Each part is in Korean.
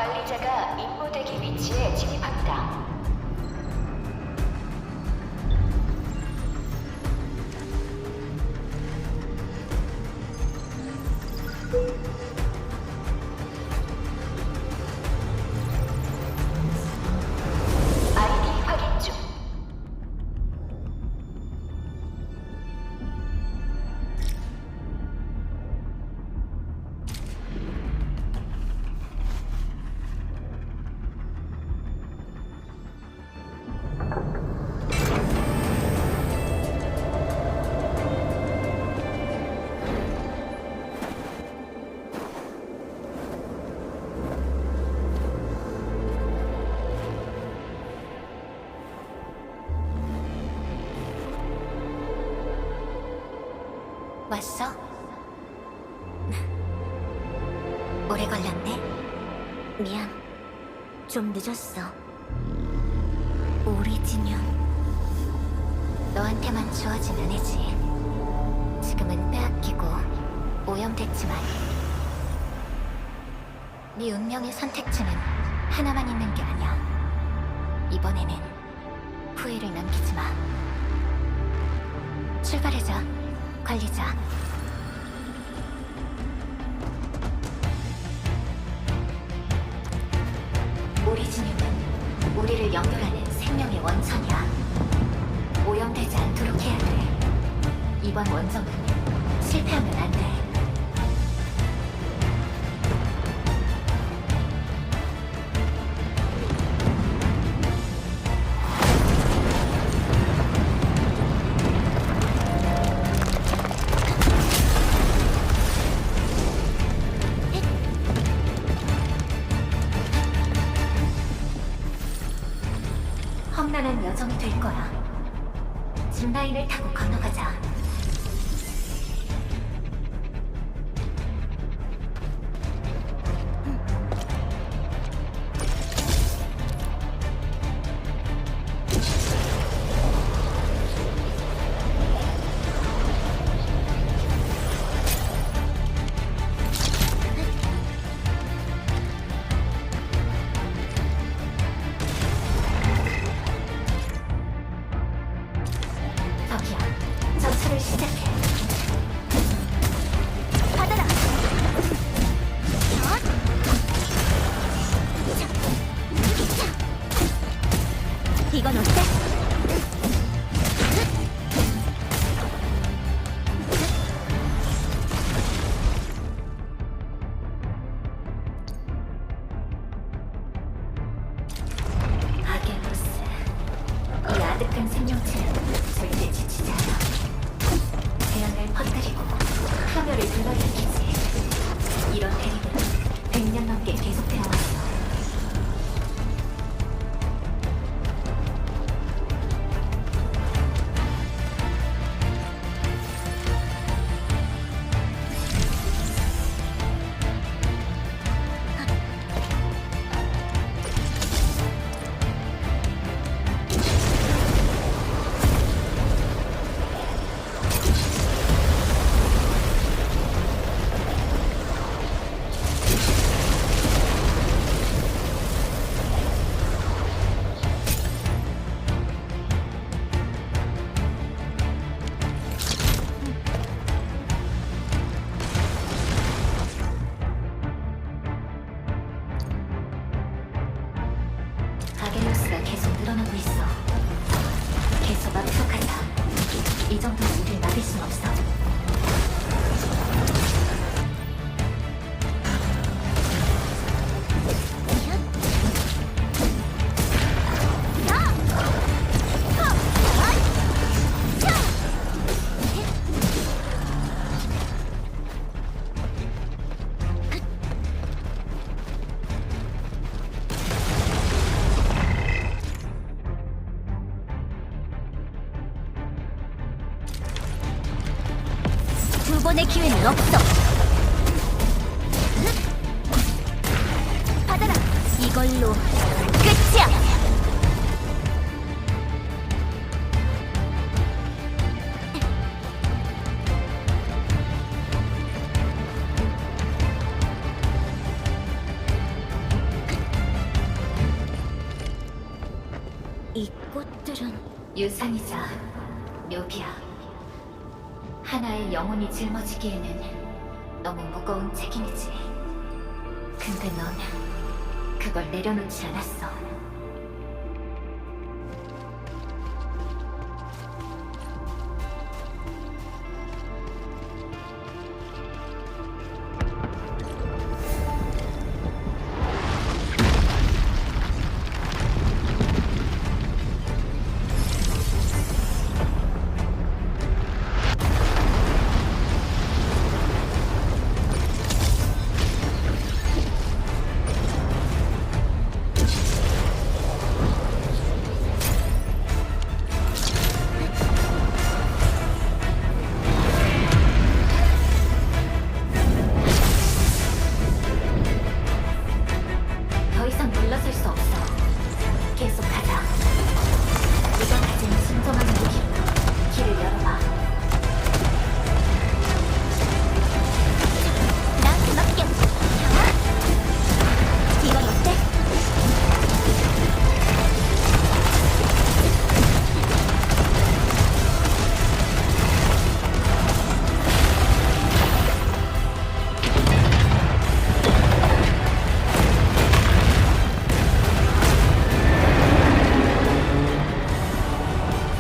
관리자가 임무대기 위치에 진입합니다. 아이디 확인 중. 왔어? 오래 걸렸네? 미안. 좀 늦었어. 오리지뇽. 너한테만 주어진 은혜지. 지금은 빼앗기고 오염됐지만 네 운명의 선택지는 하나만 있는 게 아니야. 이번에는 후회를 남기지 마. 출발하자. 관리자. 오리지뇽은 우리를 연결하는 생명의 원천이야. 오염되지 않도록 해야 돼. 이번 원정은 실패하면 안 돼. 험난한 여정이 될 거야. 짚라인을 타고 건너가자. 저기야, 전투를 시작해. 받아라. 이건 어때? 아게로스, 이 아득한 생명체는 절대 지치지 않아. 재앙을 퍼뜨리고 파멸을 불러일으키지. 이런 대립은 100년 넘게 계속되어 왔어. 아게로스가 계속 늘어나고 있어. 계속 압축하자. 이 정도로 우릴 막을 순 없어. 두 번의 기회는 없어. 받아라. 이걸로 끝이야. 이 꽃들은 유산이자 묘비야. 하나의 영혼이 짊어지기에는 너무 무거운 책임이지. 근데 넌 그걸 내려놓지 않았어. 더 이상 물러설 수 없어. 계속 가자. 네가 가진 진정한 무기로 길을 열어봐. 나한테 맡겨. 이건 어때?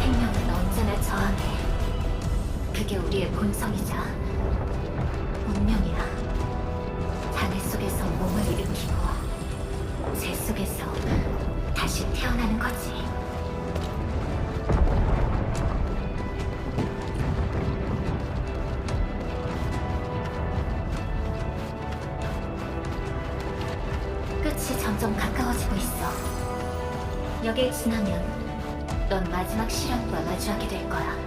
생명은 언제나 저항해. 그게 우리의 본성이자 운명이야. 잔해 속에서 몸을 일으키고 재 속에서 다시 태어나는 거지. 끝이 점점 가까워지고 있어. 여길 지나면 넌 마지막 시련과 마주하게 될 거야.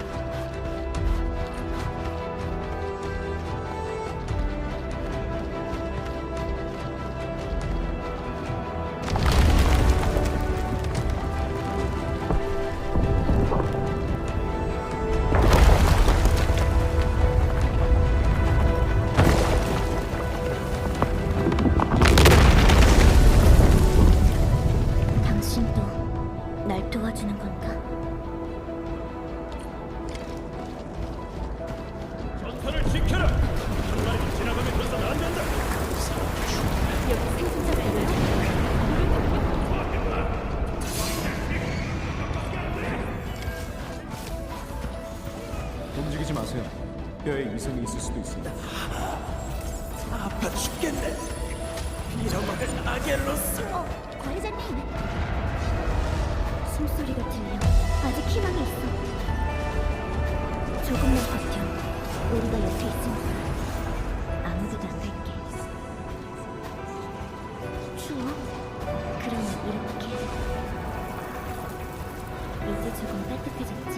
당신도 날 도와주는 건가? 전선을 지켜라! 한마리 지나가면 그래서는 안 된다! 여기 생존자가 있나요? 움직이지 마세요. 뼈에 이성이 있을 수도 있습니다. 아파 죽겠네! 잃어버린 아겔로스! 과회장님! 숨소리가 들려. 아직 희망이 있어. 조금만 버텨. 우리가 옆에 있으니까 아무데도 안 갈게. 추워? 그러면 이렇게. 이제 조금 따뜻해졌지?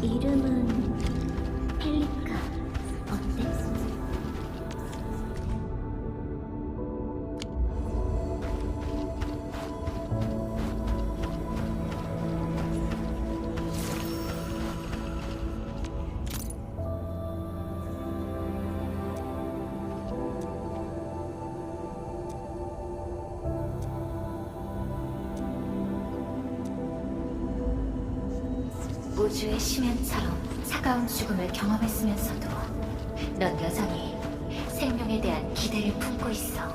이름은 펠리카. 어때? 우주의 심연처럼 차가운 죽음을 경험했으면서도 넌 여전히 생명에 대한 기대를 품고 있어.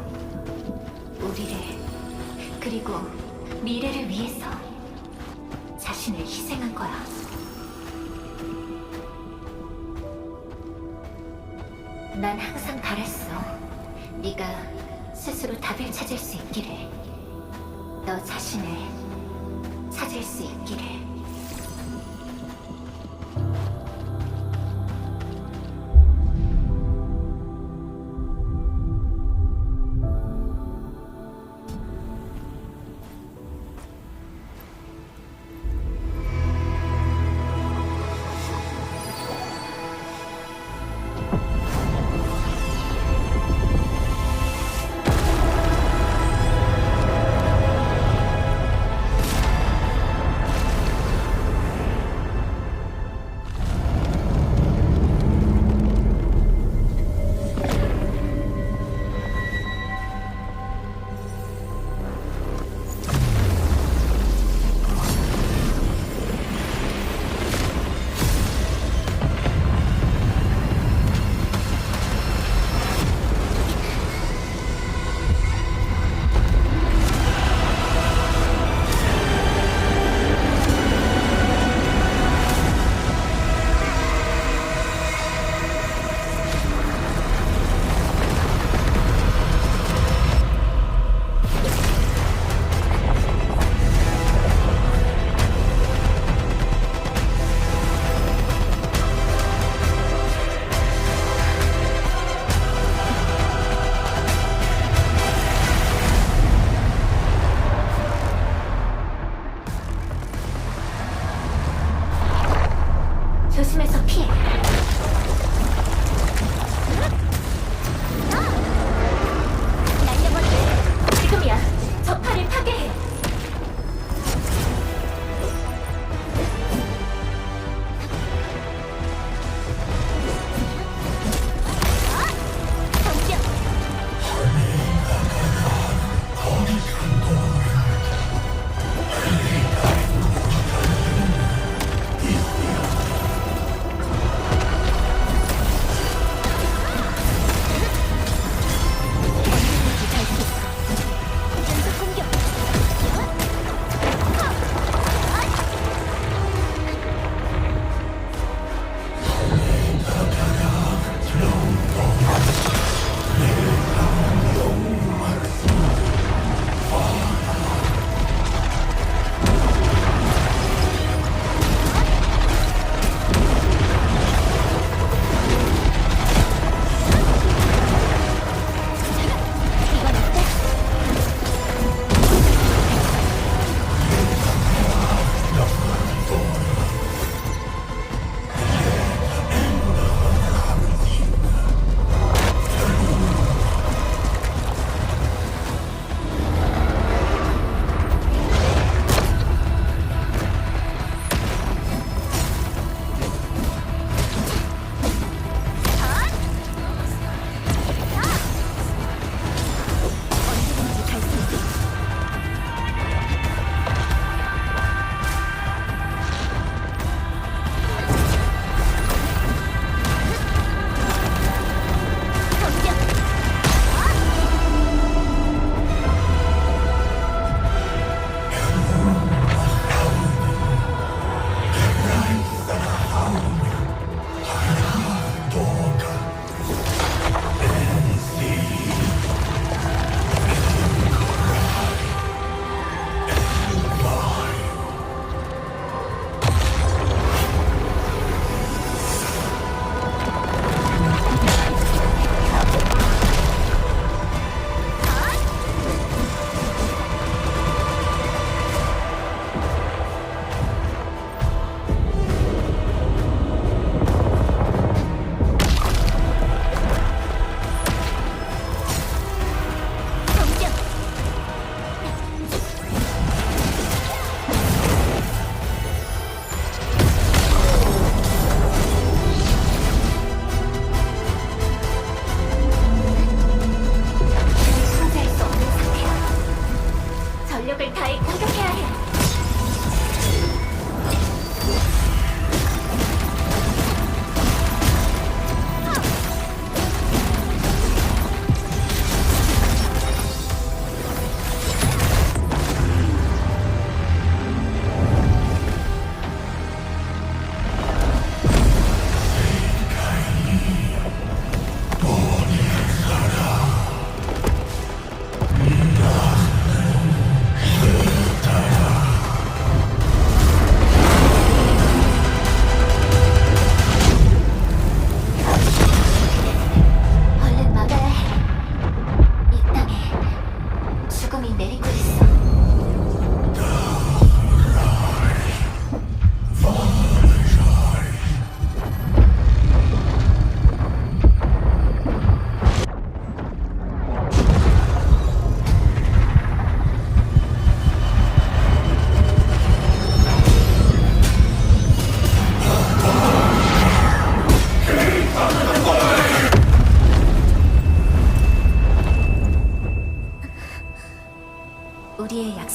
우리를, 그리고 미래를 위해서 자신을 희생한 거야. 난 항상 바랬어. 네가 스스로 답을 찾을 수 있기를. 너 자신을 찾을 수 있기를.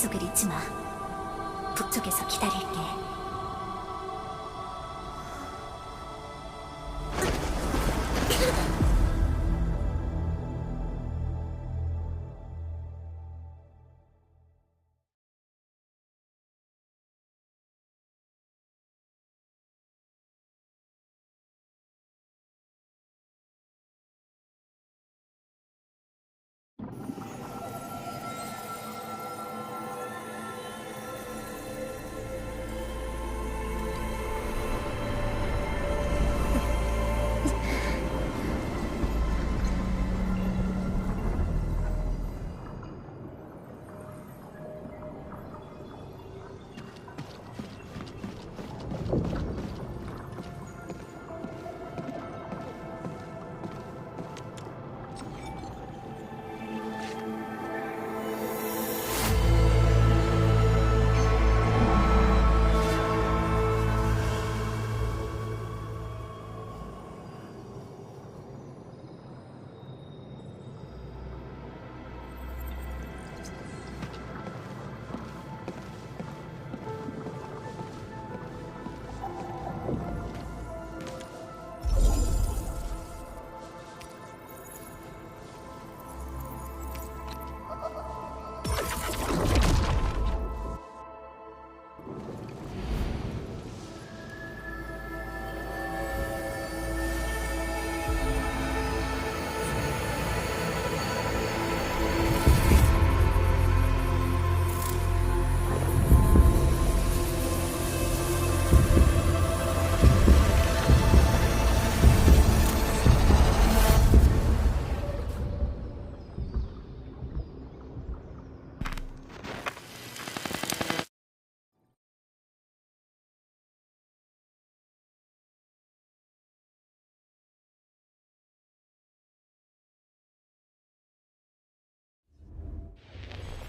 약속을 잊지 마. 북쪽에서 기다릴게.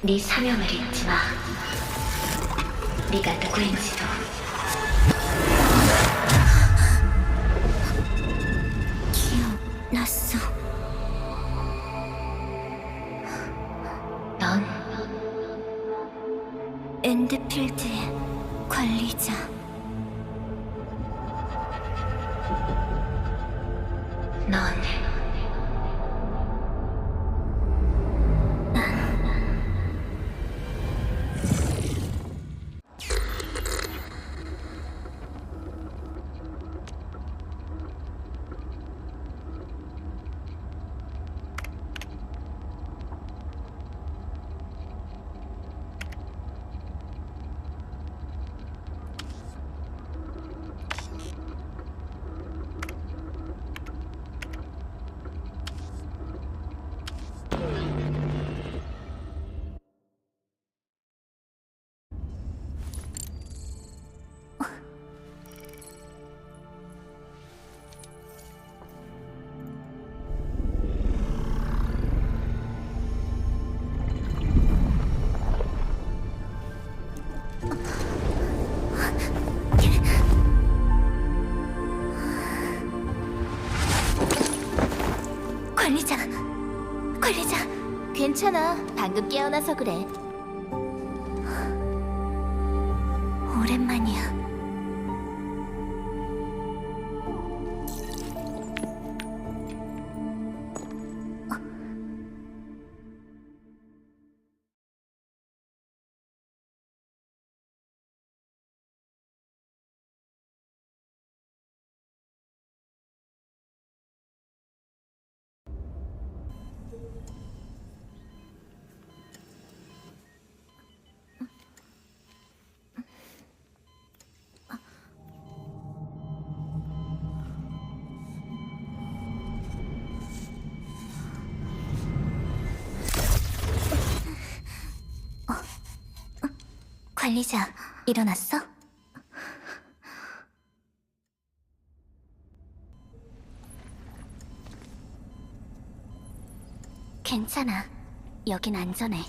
네 사명을 잊지 마. 네가 누구인지도. 기억났어. 넌 엔드필드의 관리자. 넌 관리자. 괜찮아. 방금 깨어나서 그래. 오랜만이야. 관리자, 일어났어? 괜찮아. 여긴 안전해.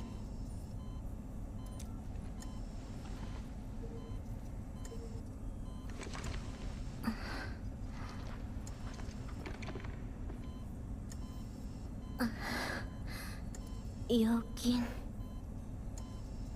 여긴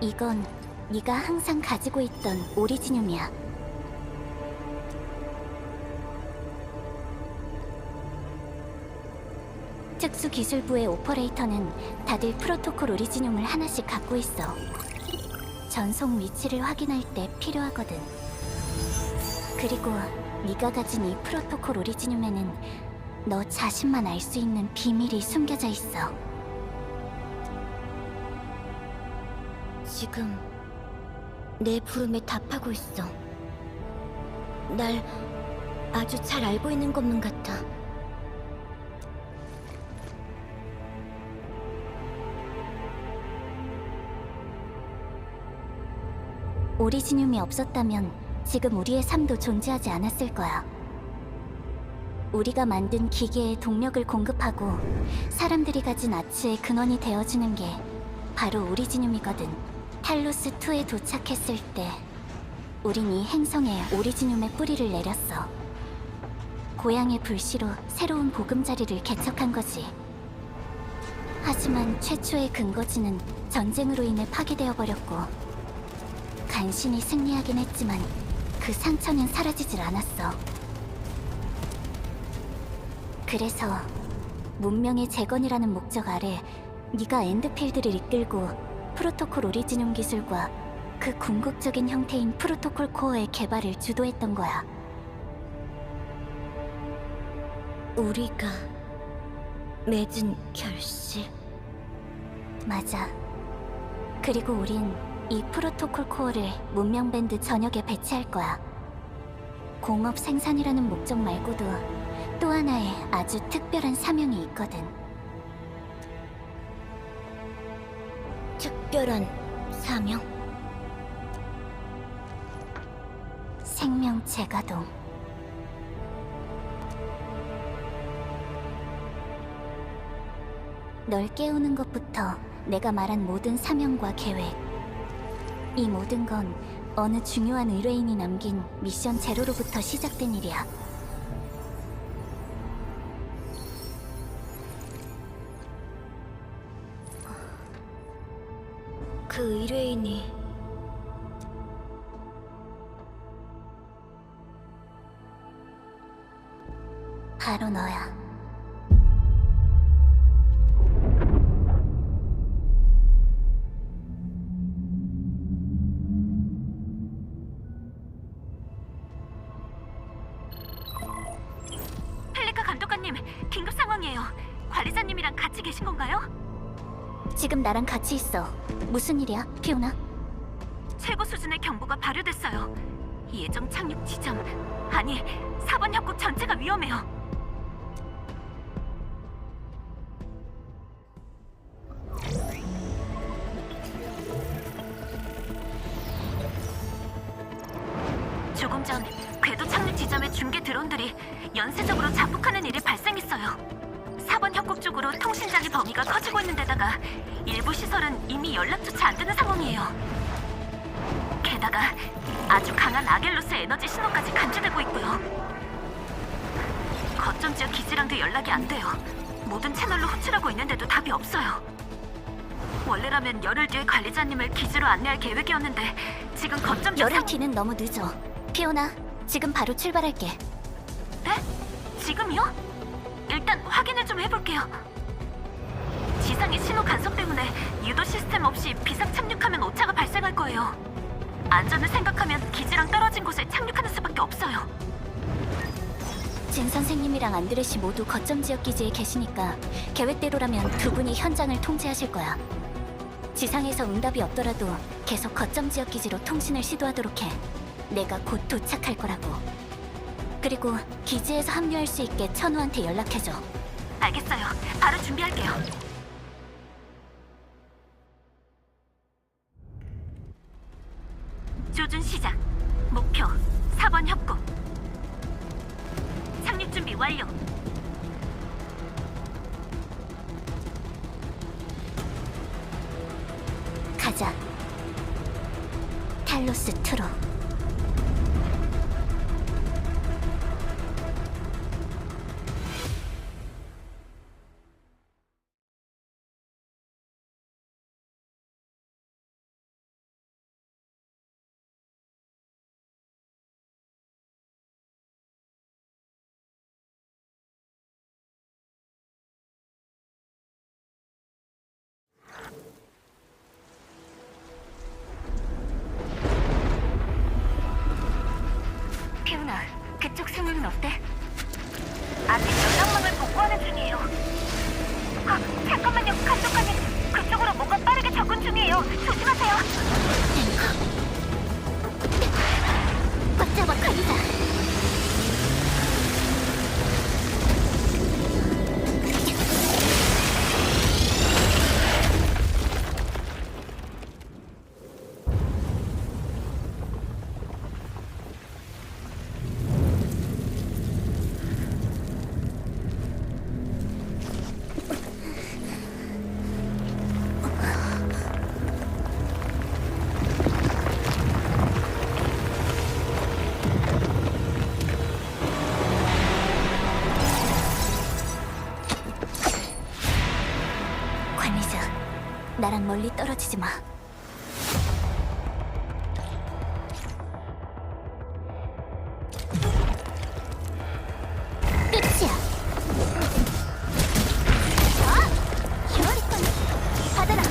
이건 네가 항상 가지고 있던 오리지늄이야. 특수기술부의 오퍼레이터는 다들 프로토콜 오리지늄을 하나씩 갖고 있어. 전송 위치를 확인할 때 필요하거든. 그리고 네가 가진 이 프로토콜 오리지늄에는 너 자신만 알 수 있는 비밀이 숨겨져 있어. 지금 내 부름에 답하고 있어. 날 아주 잘 알고 있는 것만 같아. 오리지늄이 없었다면 지금 우리의 삶도 존재하지 않았을 거야. 우리가 만든 기계에 동력을 공급하고 사람들이 가진 아츠의 근원이 되어주는 게 바로 오리지늄이거든. 탈로스2에 도착했을 때 우린 이 행성에 오리지늄의 뿌리를 내렸어. 고향의 불씨로 새로운 보금자리를 개척한 거지. 하지만 최초의 근거지는 전쟁으로 인해 파괴되어 버렸고, 간신히 승리하긴 했지만 그 상처는 사라지질 않았어. 그래서 문명의 재건이라는 목적 아래 네가 엔드필드를 이끌고 프로토콜 오리지늄 기술과 그 궁극적인 형태인 프로토콜 코어의 개발을 주도했던 거야. 우리가 맺은 결실. 맞아. 그리고 우린 이 프로토콜 코어를 문명밴드 전역에 배치할 거야. 공업 생산이라는 목적 말고도 또 하나의 아주 특별한 사명이 있거든. 특별한 사명? 생명 재가동. 널 깨우는 것부터 내가 말한 모든 사명과 계획, 이 모든 건 어느 중요한 의뢰인이 남긴 미션 제로로부터 시작된 일이야. 그 의뢰인이 바로 너야. 펠리카 감독관님, 긴급 상황이에요. 관리자님이랑 같이 계신 건가요? 지금 나랑 같이 있어. 무슨 일이야, 피오나? 최고 수준의 경보가 발효됐어요. 예정 착륙 지점, 아니 4번 협곡 전체가 위험해요. 조금 전 궤도 착륙 지점의 중계 드론들이 연쇄적으로 자폭하는 일이 발생했어요. 4번 협곡 쪽으로 통신장애 범위가 커지고 있는 데다가 일부 시설은 이미 연락조차 안 되는 상황이에요. 게다가 아주 강한 아겔로스 에너지 신호까지 감지되고 있고요. 거점 지역 기지랑도 연락이 안 돼요. 모든 채널로 호출하고 있는데도 답이 없어요. 원래라면 열흘 뒤에 관리자님을 기지로 안내할 계획이었는데 지금 거점 지역 열흘 뒤는 너무 늦어. 피오나, 지금 바로 출발할게. 네? 지금이요? 일단 확인을 좀 해볼게요. 지상의 신호 간섭 때문에 유도 시스템 없이 비상 착륙하면 오차가 발생할 거예요. 안전을 생각하면 기지랑 떨어진 곳에 착륙하는 수밖에 없어요. 진 선생님이랑 안드레시 모두 거점 지역 기지에 계시니까 계획대로라면 두 분이 현장을 통제하실 거야. 지상에서 응답이 없더라도 계속 거점 지역 기지로 통신을 시도하도록 해. 내가 곧 도착할 거라고. 그리고 기지에서 합류할 수 있게 천우한테 연락해줘. 알겠어요. 바로 준비할게요. 조준 시작. 목표 4번 협곡. 착륙 준비 완료. 가자. 탈로스 트로. 상황이 어때? 아직 연락망을 복구하는 중이에요. 아, 잠깐만요, 감독관님. 그쪽으로 뭔가 빠르게 접근 중이에요. 조심하세요. 꽉 잡아, 관리자. 관리자, 나랑 멀리 떨어지지 마. 끝이야. 혈이군. 받아라.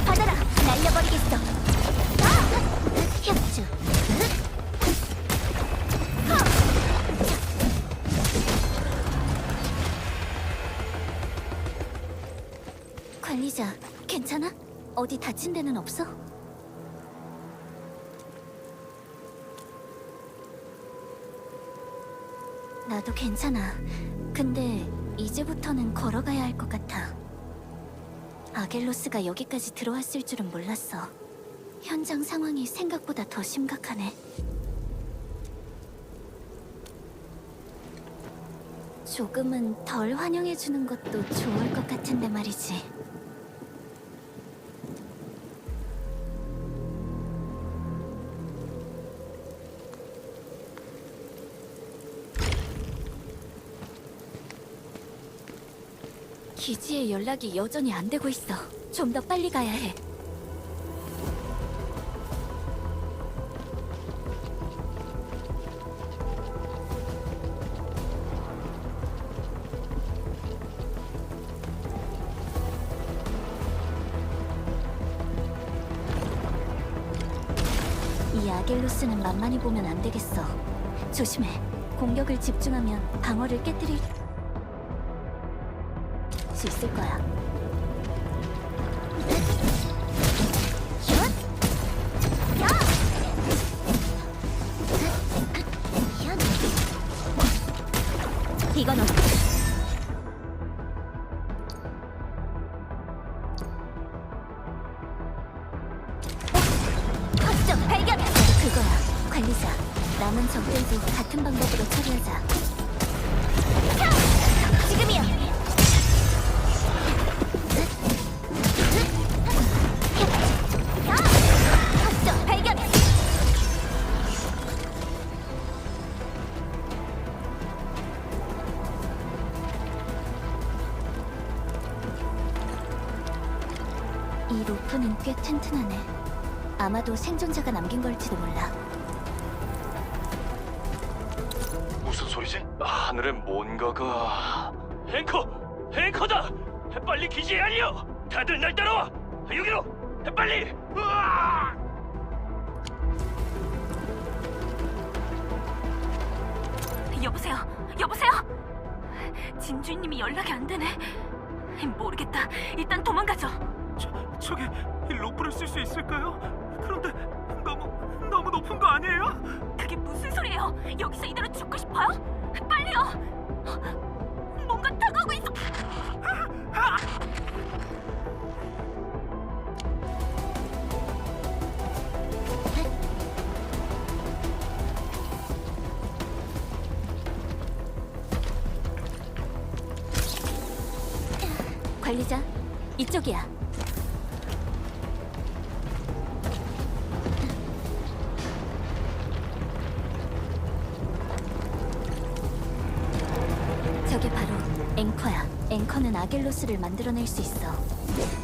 받아라. 날려버리겠어. 협주. 관리자, 괜찮아? 어디 다친 데는 없어? 나도 괜찮아. 근데 이제부터는 걸어가야 할 것 같아. 아겔로스가 여기까지 들어왔을 줄은 몰랐어. 현장 상황이 생각보다 더 심각하네. 조금은 덜 환영해주는 것도 좋을 것 같은데 말이지. 기지에 연락이 여전히 안 되고 있어. 좀 더 빨리 가야 해. 이 아겔로스는 만만히 보면 안 되겠어. 조심해. 공격을 집중하면 방어를 깨뜨릴 수 있을 거야. 이건 어때? 확정 발견! 그거야. 관리자. 남은 적들도 같은 방법으로 처리하자. 지금이야! 확정 발견! 이 로프는 꽤 튼튼하네. 아마도 생존자가 남긴 걸지도 몰라. 무슨 소리지? 하늘에 뭔가가... 앵커다! 빨리 기지에 알려! 다들 날 따라와! 여기로! 빨리! 으아! 여보세요? 진주인님이 연락이 안 되네. 모르겠다. 일단 도망가죠. 저기 로프를 쓸 수 있을까요? 그런데 너무 높은 거 아니에요? 그게 무슨 소리예요? 여기서 이대로 죽고 싶어요? 빨리요! 뭔가 다가오고 있어. 관리자, 이쪽이야. 저게 바로 앵커야. 앵커는 아겔로스를 만들어낼 수 있어.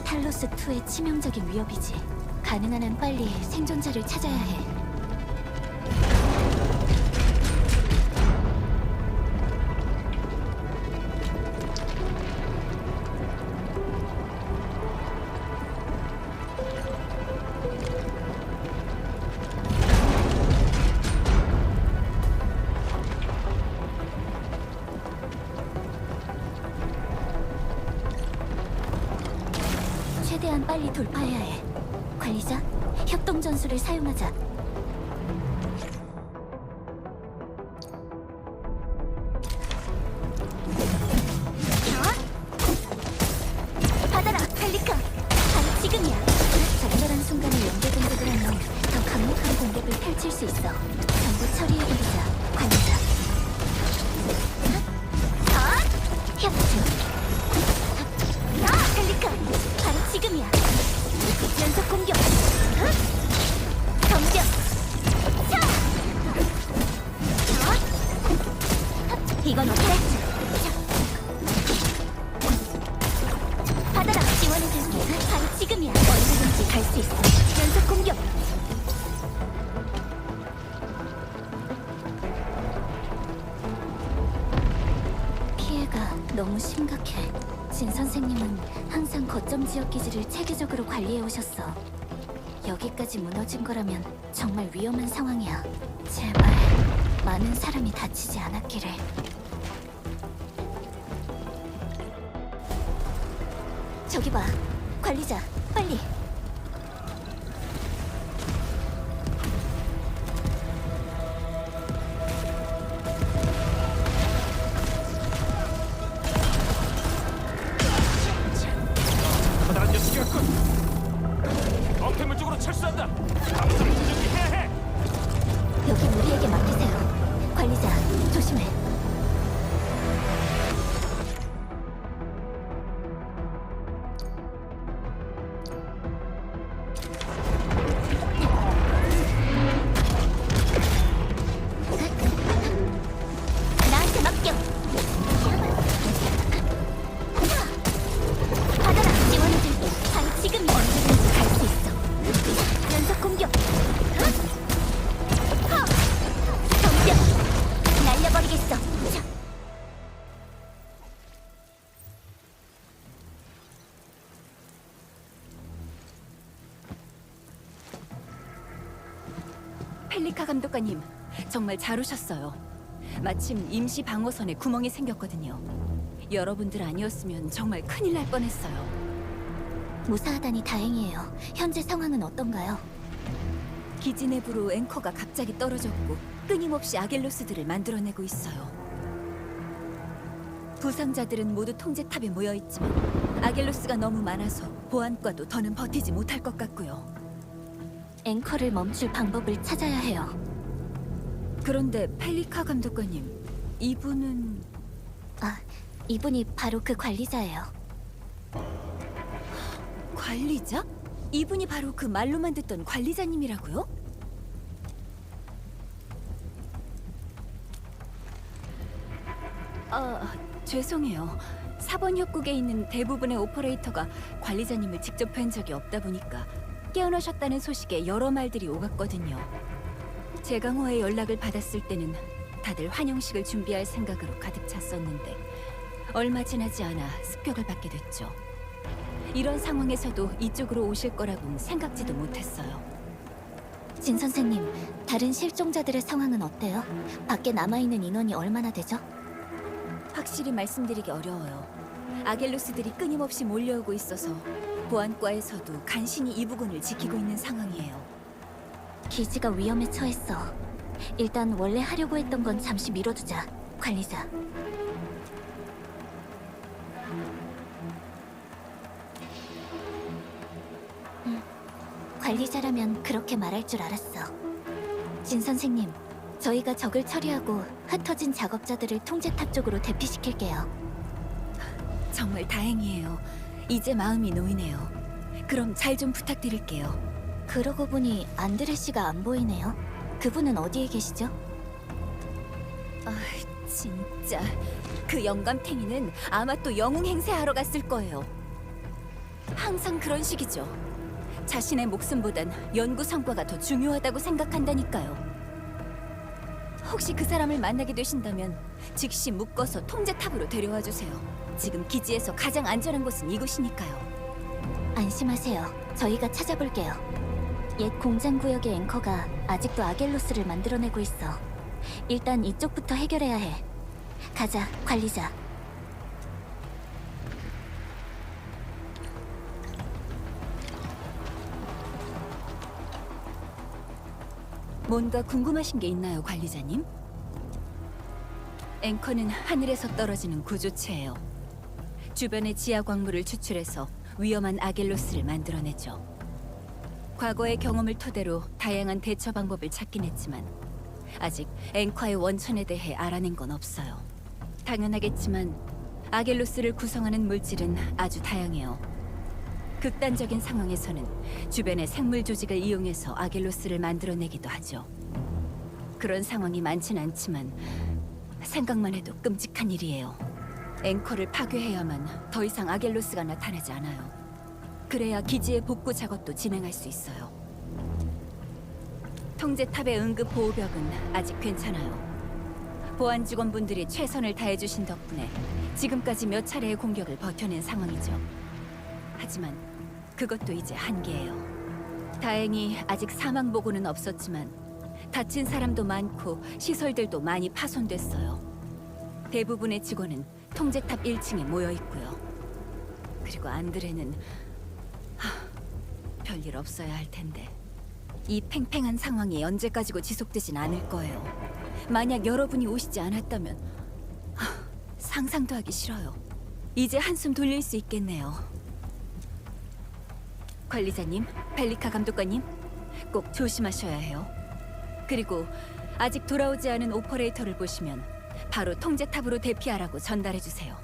탈로스2의 치명적인 위협이지. 가능한 한 빨리 생존자를 찾아야 해. 최대한 빨리 돌파해야 해. 관리자, 협동 전술을 사용하자. 받아라, 펠리카. 바로 지금이야. 적절한 순간에 연계 공격을 하면 더 강력한 공격을 펼칠 수 있어. 전부 처리해버리자, 관리자. 협조. 펠리카, 바로 지금이야. 연속 공격. 덤벼. 이건 어때? 받아라, 지원해줄게. 바로 지금이야. 언제든지 갈 수 있어. 연속 공격. 피해가 너무 심각해. 진 선생님은 항상 거점 지역 기지를 체계적으로 관리해 오셨어. 여기까지 무너진 거라면 정말 위험한 상황이야. 제발 많은 사람이 다치지 않았기를. 저기 봐, 관리자, 빨리. 커다란 녀석이 왔군. 어깨물 쪽으로 철수한다. 함성 준비해야 해. 여기 우리에게 맡기세요. 관리자, 조심해. 나한테 맡겨. 받아라, 지원해줄게. 바로 지금이 언제든지 갈 수 있어. 연속 공격. 덤벼. 날려버리겠어. 자. 펠리카 감독관님, 정말 잘 오셨어요. 마침 임시 방어선에 구멍이 생겼거든요. 여러분들 아니었으면 정말 큰일 날 뻔했어요. 무사하다니 다행이에요. 현재 상황은 어떤가요? 기지 내부로 앵커가 갑자기 떨어졌고 끊임없이 아겔로스들을 만들어내고 있어요. 부상자들은 모두 통제탑에 모여있지만 아겔로스가 너무 많아서 보안과도 더는 버티지 못할 것 같고요. 앵커를 멈출 방법을 찾아야 해요. 그런데 펠리카 감독관님, 이분은... 아, 이분이 바로 그 관리자예요. 관리자? 이분이 바로 그 말로만 듣던 관리자님이라고요? 죄송해요. 사번 협곡에 있는 대부분의 오퍼레이터가 관리자님을 직접 뵌 적이 없다 보니까 깨어나셨다는 소식에 여러 말들이 오갔거든요. 제강호의 연락을 받았을 때는 다들 환영식을 준비할 생각으로 가득 찼었는데 얼마 지나지 않아 습격을 받게 됐죠. 이런 상황에서도 이쪽으로 오실 거라고는 생각지도 못했어요. 진 선생님, 다른 실종자들의 상황은 어때요? 밖에 남아있는 인원이 얼마나 되죠? 확실히 말씀드리기 어려워요. 아겔로스들이 끊임없이 몰려오고 있어서 보안과에서도 간신히 이 부근을 지키고 있는 상황이에요. 기지가 위험에 처했어. 일단 원래 하려고 했던 건 잠시 미뤄두자, 관리자. 관리자라면 그렇게 말할 줄 알았어. 진 선생님, 저희가 적을 처리하고 흩어진 작업자들을 통제탑 쪽으로 대피시킬게요. 정말 다행이에요. 이제 마음이 놓이네요. 그럼 잘 좀 부탁드릴게요. 그러고 보니 안드레 씨가 안 보이네요. 그분은 어디에 계시죠? 진짜 그 영감탱이는 아마 또 영웅 행세하러 갔을 거예요. 항상 그런 식이죠. 자신의 목숨보단 연구 성과가 더 중요하다고 생각한다니까요. 혹시 그 사람을 만나게 되신다면 즉시 묶어서 통제탑으로 데려와 주세요. 지금 기지에서 가장 안전한 곳은 이곳이니까요. 안심하세요. 저희가 찾아볼게요. 옛 공장 구역의 앵커가 아직도 아겔로스를 만들어내고 있어. 일단 이쪽부터 해결해야 해. 가자, 관리자. 뭔가 궁금하신 게 있나요, 관리자님? 앵커는 하늘에서 떨어지는 구조체예요. 주변의 지하 광물을 추출해서 위험한 아겔로스를 만들어내죠. 과거의 경험을 토대로 다양한 대처 방법을 찾긴 했지만 아직 앵커의 원천에 대해 알아낸 건 없어요. 당연하겠지만 아겔로스를 구성하는 물질은 아주 다양해요. 극단적인 상황에서는 주변의 생물 조직을 이용해서 아겔로스를 만들어내기도 하죠. 그런 상황이 많진 않지만 생각만 해도 끔찍한 일이에요. 앵커를 파괴해야만 더 이상 아겔로스가 나타나지 않아요. 그래야 기지의 복구 작업도 진행할 수 있어요. 통제탑의 응급 보호벽은 아직 괜찮아요. 보안 직원분들이 최선을 다해주신 덕분에 지금까지 몇 차례의 공격을 버텨낸 상황이죠. 하지만 그것도 이제 한계예요. 다행히 아직 사망 보고는 없었지만 다친 사람도 많고 시설들도 많이 파손됐어요. 대부분의 직원은 통제탑 1층에 모여 있고요. 그리고 안드레는 별일 없어야 할 텐데. 이 팽팽한 상황이 언제까지고 지속되진 않을 거예요. 만약 여러분이 오시지 않았다면 상상도 하기 싫어요. 이제 한숨 돌릴 수 있겠네요. 관리자님, 펠리카 감독관님, 꼭 조심하셔야 해요. 그리고 아직 돌아오지 않은 오퍼레이터를 보시면 바로 통제탑으로 대피하라고 전달해 주세요.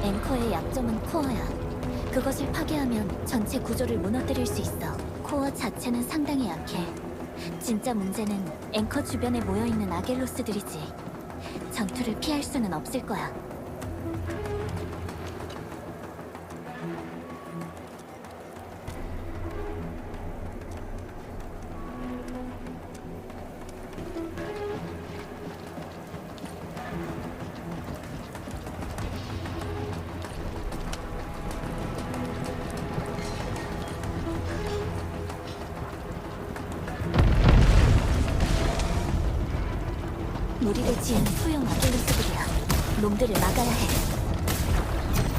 앵커의 약점은 코어야. 그것을 파괴하면 전체 구조를 무너뜨릴 수 있어. 코어 자체는 상당히 약해. 진짜 문제는 앵커 주변에 모여있는 아겔로스들이지. 전투를 피할 수는 없을 거야. 무리를 지은 소형 아겔로스들이야. 놈들을 막아야 해.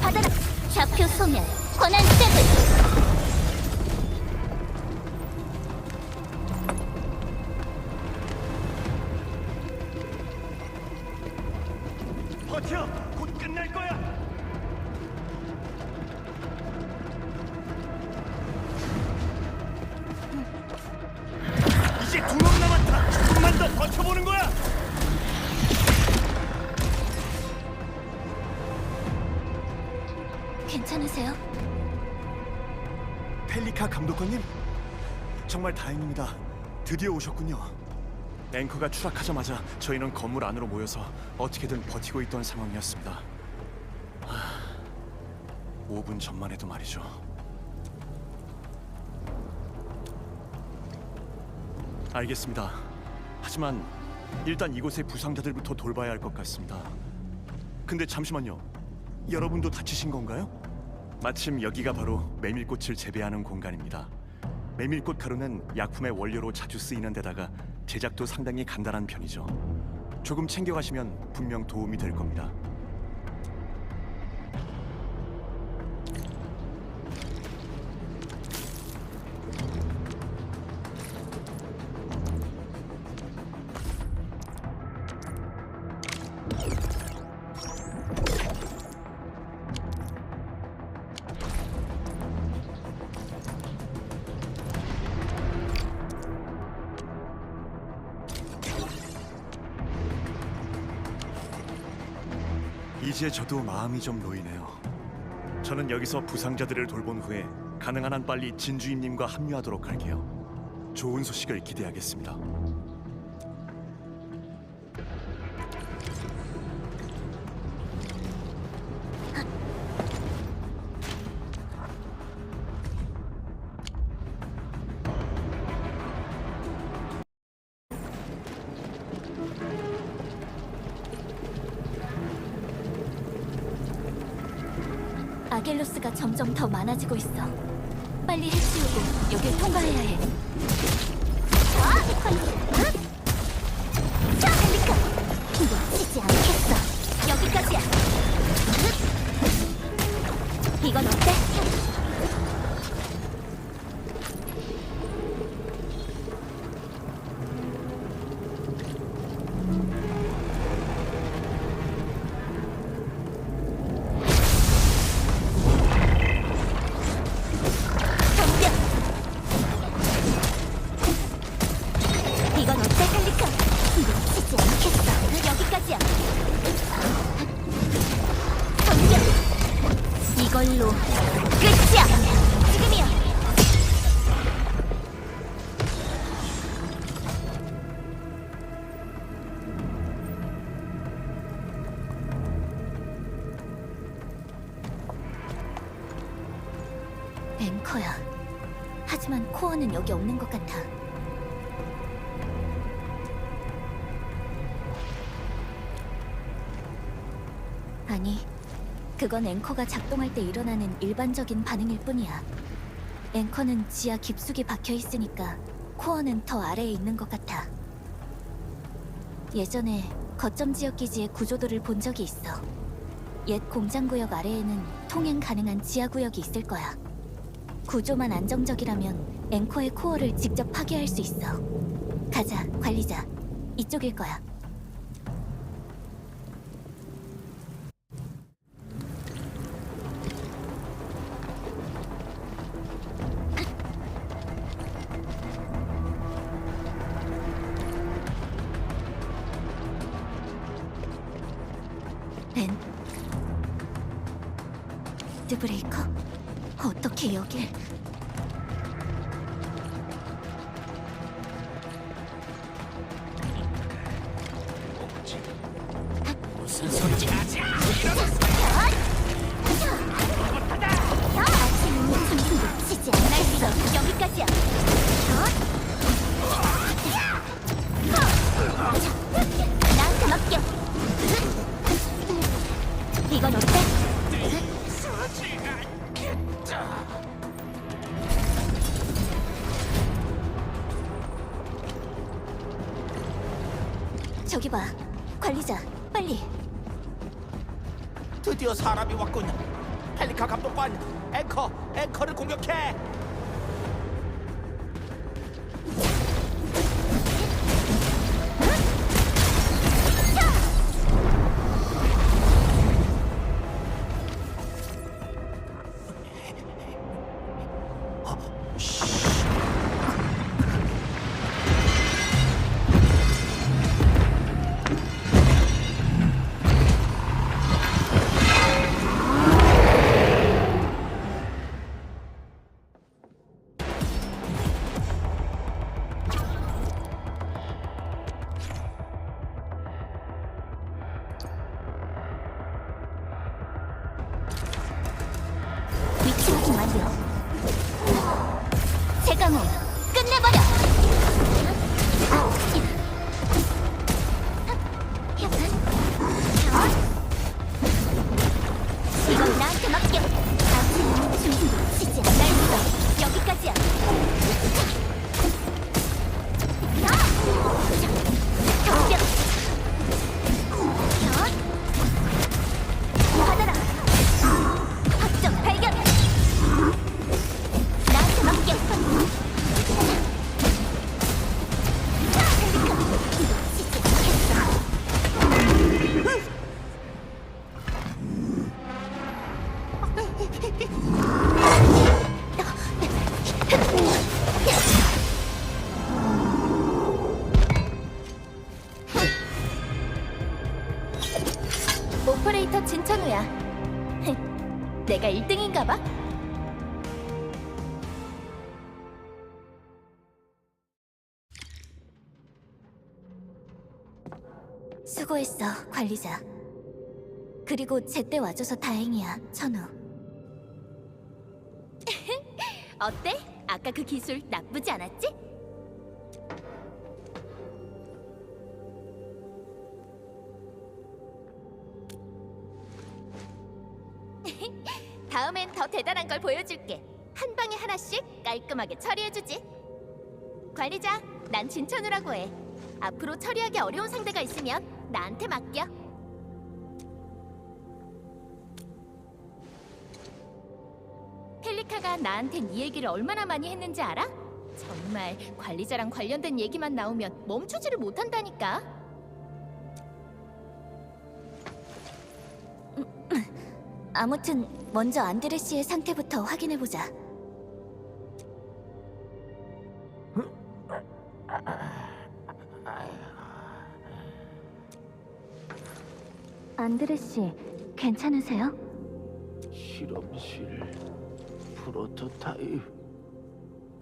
받아라! 좌표 소멸! 권한 세븐! 버텨! 곧 끝날 거야! 이제 2명 남았다! 조금만 더 버텨보는 거야! 괜찮으세요? 펠리카 감독관님? 정말 다행입니다. 드디어 오셨군요. 앵커가 추락하자마자 저희는 건물 안으로 모여서 어떻게든 버티고 있던 상황이었습니다. 5분 전만 해도 말이죠. 알겠습니다. 하지만 일단 이곳의 부상자들부터 돌봐야 할 것 같습니다. 근데 잠시만요. 여러분도 다치신 건가요? 마침 여기가 바로 메밀꽃을 재배하는 공간입니다. 메밀꽃 가루는 약품의 원료로 자주 쓰이는 데다가 제작도 상당히 간단한 편이죠. 조금 챙겨가시면 분명 도움이 될 겁니다. 이제 저도 마음이 좀 놓이네요. 저는 여기서 부상자들을 돌본 후에 가능한 한 빨리 진주임님과 합류하도록 할게요. 좋은 소식을 기대하겠습니다. 아겔로스가 점점 더 많아지고 있어. 빨리 해치우고 여길 통과해야 해. 펠리카! 놓치지 않겠어. 여기까지야. 이건 어때? 덤벼. 이건 어때, 펠리카? 놓치지 않겠어. 여기까지야. 덤벼. 이걸로 끝이야. 지금이야. 앵커야. 하지만 코어는 여기 없는 것 같아. 아니, 그건 앵커가 작동할 때 일어나는 일반적인 반응일 뿐이야. 앵커는 지하 깊숙이 박혀 있으니까 코어는 더 아래에 있는 것 같아. 예전에 거점 지역 기지의 구조도를 본 적이 있어. 옛 공장 구역 아래에는 통행 가능한 지하 구역이 있을 거야. 구조만 안정적이라면 앵커의 코어를 직접 파괴할 수 있어. 가자, 관리자. 이쪽일 거야. 브레이커? 어떻게 여길? 무슨 소리지? 아침 놓치지 않았어. 여기까지야. 나한테 맡겨. 이건 어때? 저기 봐, 관리자, 빨리. 드디어 사람이 왔군. 펠리카 감독관, 앵커를 공격해. 위치 확인 완료. 제강호, 끝내버려. 이건 나한테 맡겨. 아침은 준비 놓치지 않았어. 여기까지야. 덤벼. 받아라. 확정 발견. 나한테 맡겨. 놓치지 않겠어. 오퍼레이터 진천우야. 내가 1등인가 봐? 수고했어, 관리자. 그리고 제때 와줘서 다행이야, 천우. 어때? 아까 그 기술 나쁘지 않았지? 다음엔 더 대단한 걸 보여줄게. 한 방에 하나씩 깔끔하게 처리해주지. 관리자, 난 진천우라고 해. 앞으로 처리하기 어려운 상대가 있으면 나한테 맡겨. 헬리카가 나한텐 이 얘기를 얼마나 많이 했는지 알아? 정말 관리자랑 관련된 얘기만 나오면 멈추지를 못한다니까. 아무튼 먼저 안드레 씨의 상태부터 확인해보자. 안드레 씨, 괜찮으세요? 실험실 프로토타입.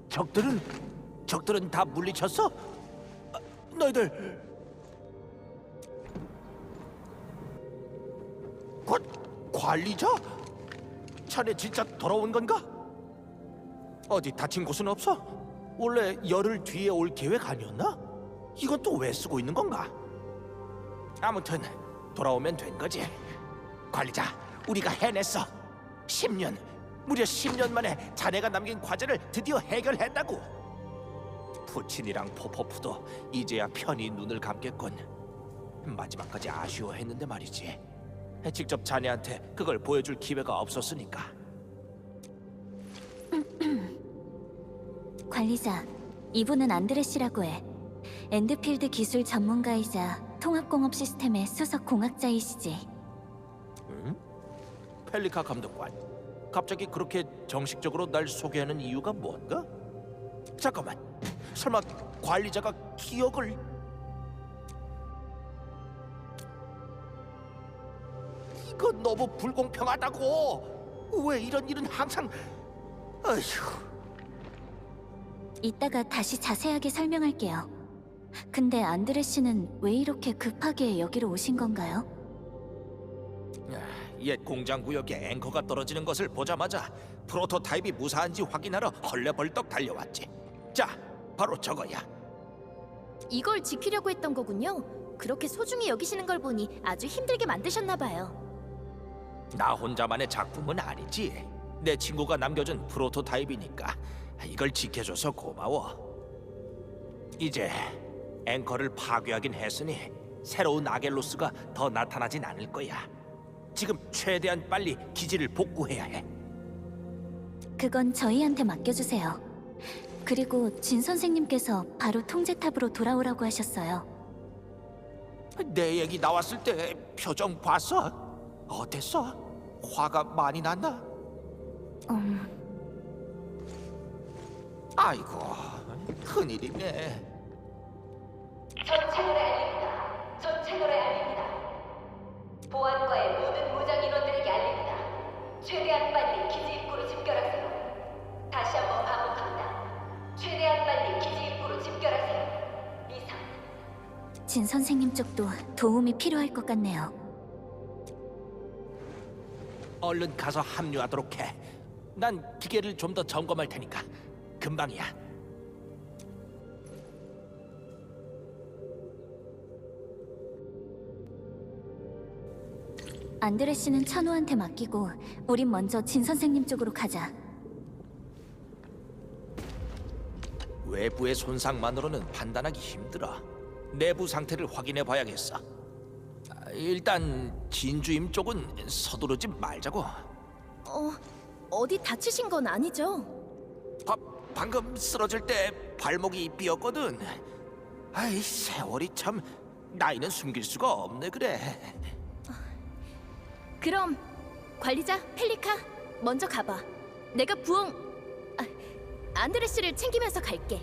적들은 다 물리쳤어? 너희들 관리자? 자네 진짜 돌아온 건가? 어디 다친 곳은 없어? 원래 열흘 뒤에 올 계획 아니었나? 이건 또 왜 쓰고 있는 건가? 아무튼 돌아오면 된 거지. 관리자, 우리가 해냈어. 10년, 무려 10년 만에 자네가 남긴 과제를 드디어 해결했다고. 푸친이랑 포포프도 이제야 편히 눈을 감겠군. 마지막까지 아쉬워했는데 말이지. 직접 자네한테 그걸 보여줄 기회가 없었으니까. 관리자, 이분은 안드레 씨라고 해. 엔드필드 기술 전문가이자 통합공업 시스템의 수석 공학자이시지. 응? 펠리카 감독관, 갑자기 그렇게 정식적으로 날 소개하는 이유가 뭔가? 잠깐만, 설마 관리자가 기억을... 이건 너무 불공평하다고. 왜 이런 일은 항상... 어휴... 이따가 다시 자세하게 설명할게요. 근데 안드레 씨는 왜 이렇게 급하게 여기로 오신 건가요? 옛 공장 구역에 앵커가 떨어지는 것을 보자마자 프로토타입이 무사한지 확인하러 헐레벌떡 달려왔지. 자, 바로 저거야. 이걸 지키려고 했던 거군요. 그렇게 소중히 여기시는 걸 보니 아주 힘들게 만드셨나 봐요. 나 혼자만의 작품은 아니지. 내 친구가 남겨준 프로토타입이니까 이걸 지켜줘서 고마워. 이제 앵커를 파괴하긴 했으니 새로운 아겔로스가 더 나타나진 않을 거야. 지금 최대한 빨리 기지를 복구해야 해. 그건 저희한테 맡겨주세요. 그리고 진 선생님께서 바로 통제탑으로 돌아오라고 하셨어요. 내 얘기 나왔을 때 표정 봤어? 어땠어? 화가 많이 났나? 아이고, 큰일이네. 전 채널에 알립니다. 전 채널에 알립니다. 보안과의 모든 무장 인원들에게 알립니다. 최대한 빨리 기지 입구로 집결하세요. 다시 한번 반복합니다. 최대한 빨리 기지 입구로 집결하세요. 이상. 진 선생님 쪽도 도움이 필요할 것 같네요. 얼른 가서 합류하도록 해. 난 기계를 좀 더 점검할 테니까 금방이야. 안드레 씨는 천우한테 맡기고 우린 먼저 진 선생님 쪽으로 가자. 외부의 손상만으로는 판단하기 힘들어. 내부 상태를 확인해 봐야겠어. 일단 진주임 쪽은 서두르지 말자고. 어디 다치신 건 아니죠? 방금 쓰러질 때 발목이 삐었거든. 아이, 세월이 참... 나이는 숨길 수가 없네 그래. 그럼 관리자 펠리카 먼저 가봐. 내가 안드레 씨를 챙기면서 갈게.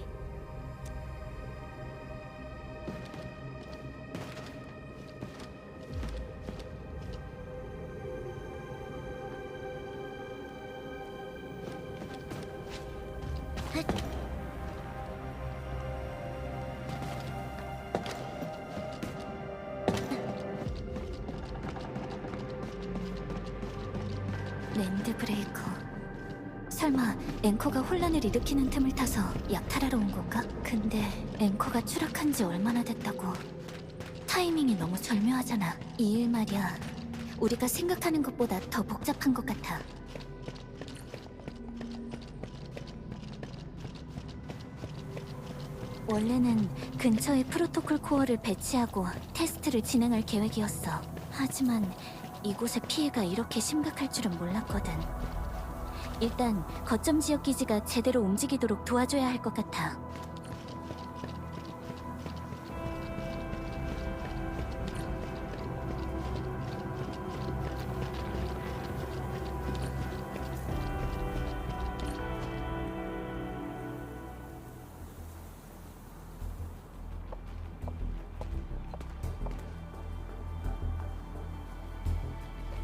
랜드 브레이커. 설마 앵커가 혼란을 일으키는 틈을 타서 약탈하러 온 건가? 근데 앵커가 추락한 지 얼마나 됐다고. 타이밍이 너무 절묘하잖아. 이 일 말이야, 우리가 생각하는 것보다 더 복잡한 것 같아. 원래는 근처에 프로토콜 코어를 배치하고 테스트를 진행할 계획이었어. 하지만 이곳의 피해가 이렇게 심각할 줄은 몰랐거든. 일단 거점 지역 기지가 제대로 움직이도록 도와줘야 할 것 같아.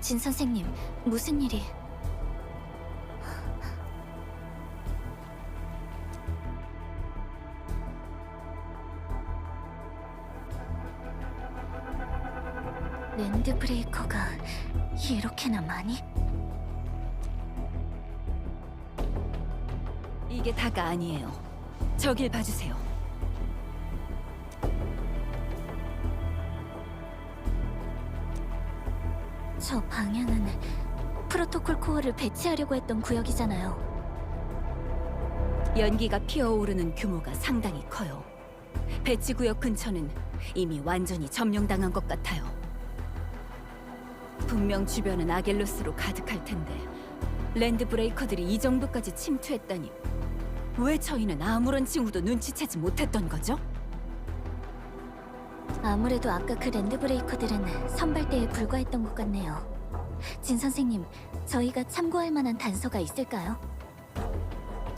진 선생님, 무슨 일이? 랜드 브레이커가 이렇게나 많이? 이게 다가 아니에요. 저길 봐주세요. 저 방향은 프로토콜 코어를 배치하려고 했던 구역이잖아요. 연기가 피어오르는 규모가 상당히 커요. 배치 구역 근처는 이미 완전히 점령당한 것 같아요. 분명 주변은 아겔로스로 가득할 텐데 랜드 브레이커들이 이 정도까지 침투했다니 왜 저희는 아무런 징후도 눈치채지 못했던 거죠? 아무래도 아까 그 랜드 브레이커들은 선발대에 불과했던 것 같네요. 진 선생님, 저희가 참고할 만한 단서가 있을까요?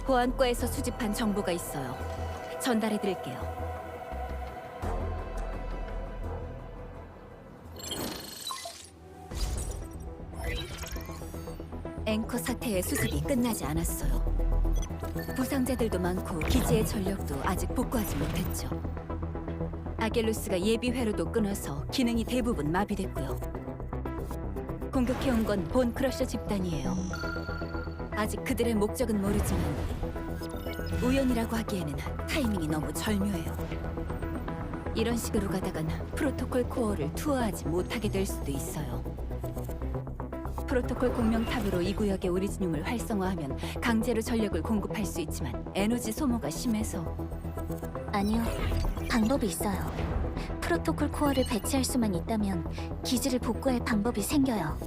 보안과에서 수집한 정보가 있어요. 전달해드릴게요. 앵커 사태의 수습이 끝나지 않았어요. 부상자들도 많고 기지의 전력도 아직 복구하지 못했죠. 아겔루스가 예비 회로도 끊어서 기능이 대부분 마비됐고요. 공격해온 건 본 크러셔 집단이에요. 아직 그들의 목적은 모르지만 우연이라고 하기에는 타이밍이 너무 절묘해요. 이런 식으로 가다간 프로토콜 코어를 투어하지 못하게 될 수도 있어요. 프로토콜 공명탑으로 이 구역의 오리지늄을 활성화하면 강제로 전력을 공급할 수 있지만 에너지 소모가 심해서 아니요, 방법이 있어요. 프로토콜 코어를 배치할 수만 있다면 기지를 복구할 방법이 생겨요.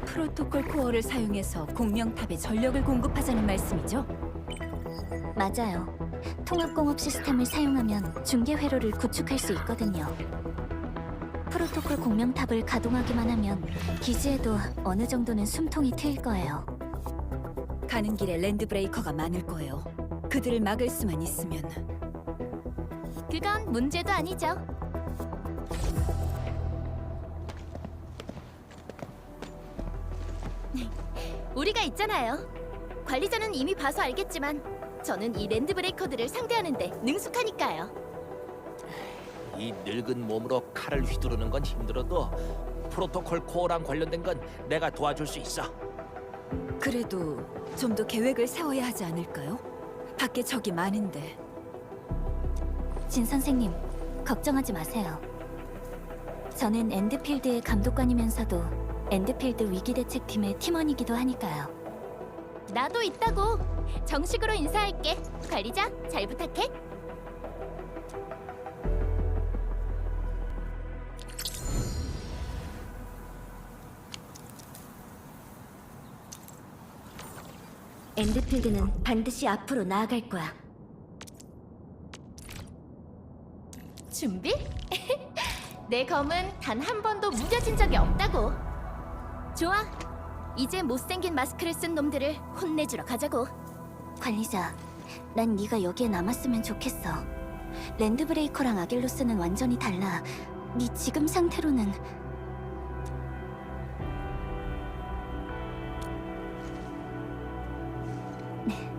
프로토콜 코어를 사용해서 공명탑에 전력을 공급하자는 말씀이죠? 맞아요. 통합공업 시스템을 사용하면 중계 회로를 구축할 수 있거든요. 프로토콜 공명탑을 가동하기만 하면 기지에도 어느 정도는 숨통이 트일 거예요. 가는 길에 랜드 브레이커가 많을 거예요. 그들을 막을 수만 있으면. 그건 문제도 아니죠. 우리가 있잖아요. 관리자는 이미 봐서 알겠지만 저는 이 랜드 브레이커들을 상대하는데 능숙하니까요. 이 늙은 몸으로 칼을 휘두르는 건 힘들어도 프로토콜 코어랑 관련된 건 내가 도와줄 수 있어. 그래도 좀 더 계획을 세워야 하지 않을까요? 밖에 적이 많은데. 진 선생님, 걱정하지 마세요. 저는 엔드필드의 감독관이면서도 엔드필드 위기대책팀의 팀원이기도 하니까요. 나도 있다고. 정식으로 인사할게. 관리자, 잘 부탁해. 엔드필드는 반드시 앞으로 나아갈 거야. 준비? 내 검은 단 한 번도 무뎌진 적이 없다고. 좋아. 이제 못생긴 마스크를 쓴 놈들을 혼내주러 가자고. 관리자, 난 네가 여기에 남았으면 좋겠어. 랜드브레이커랑 아겔로스는 완전히 달라. 네 지금 상태로는... 네,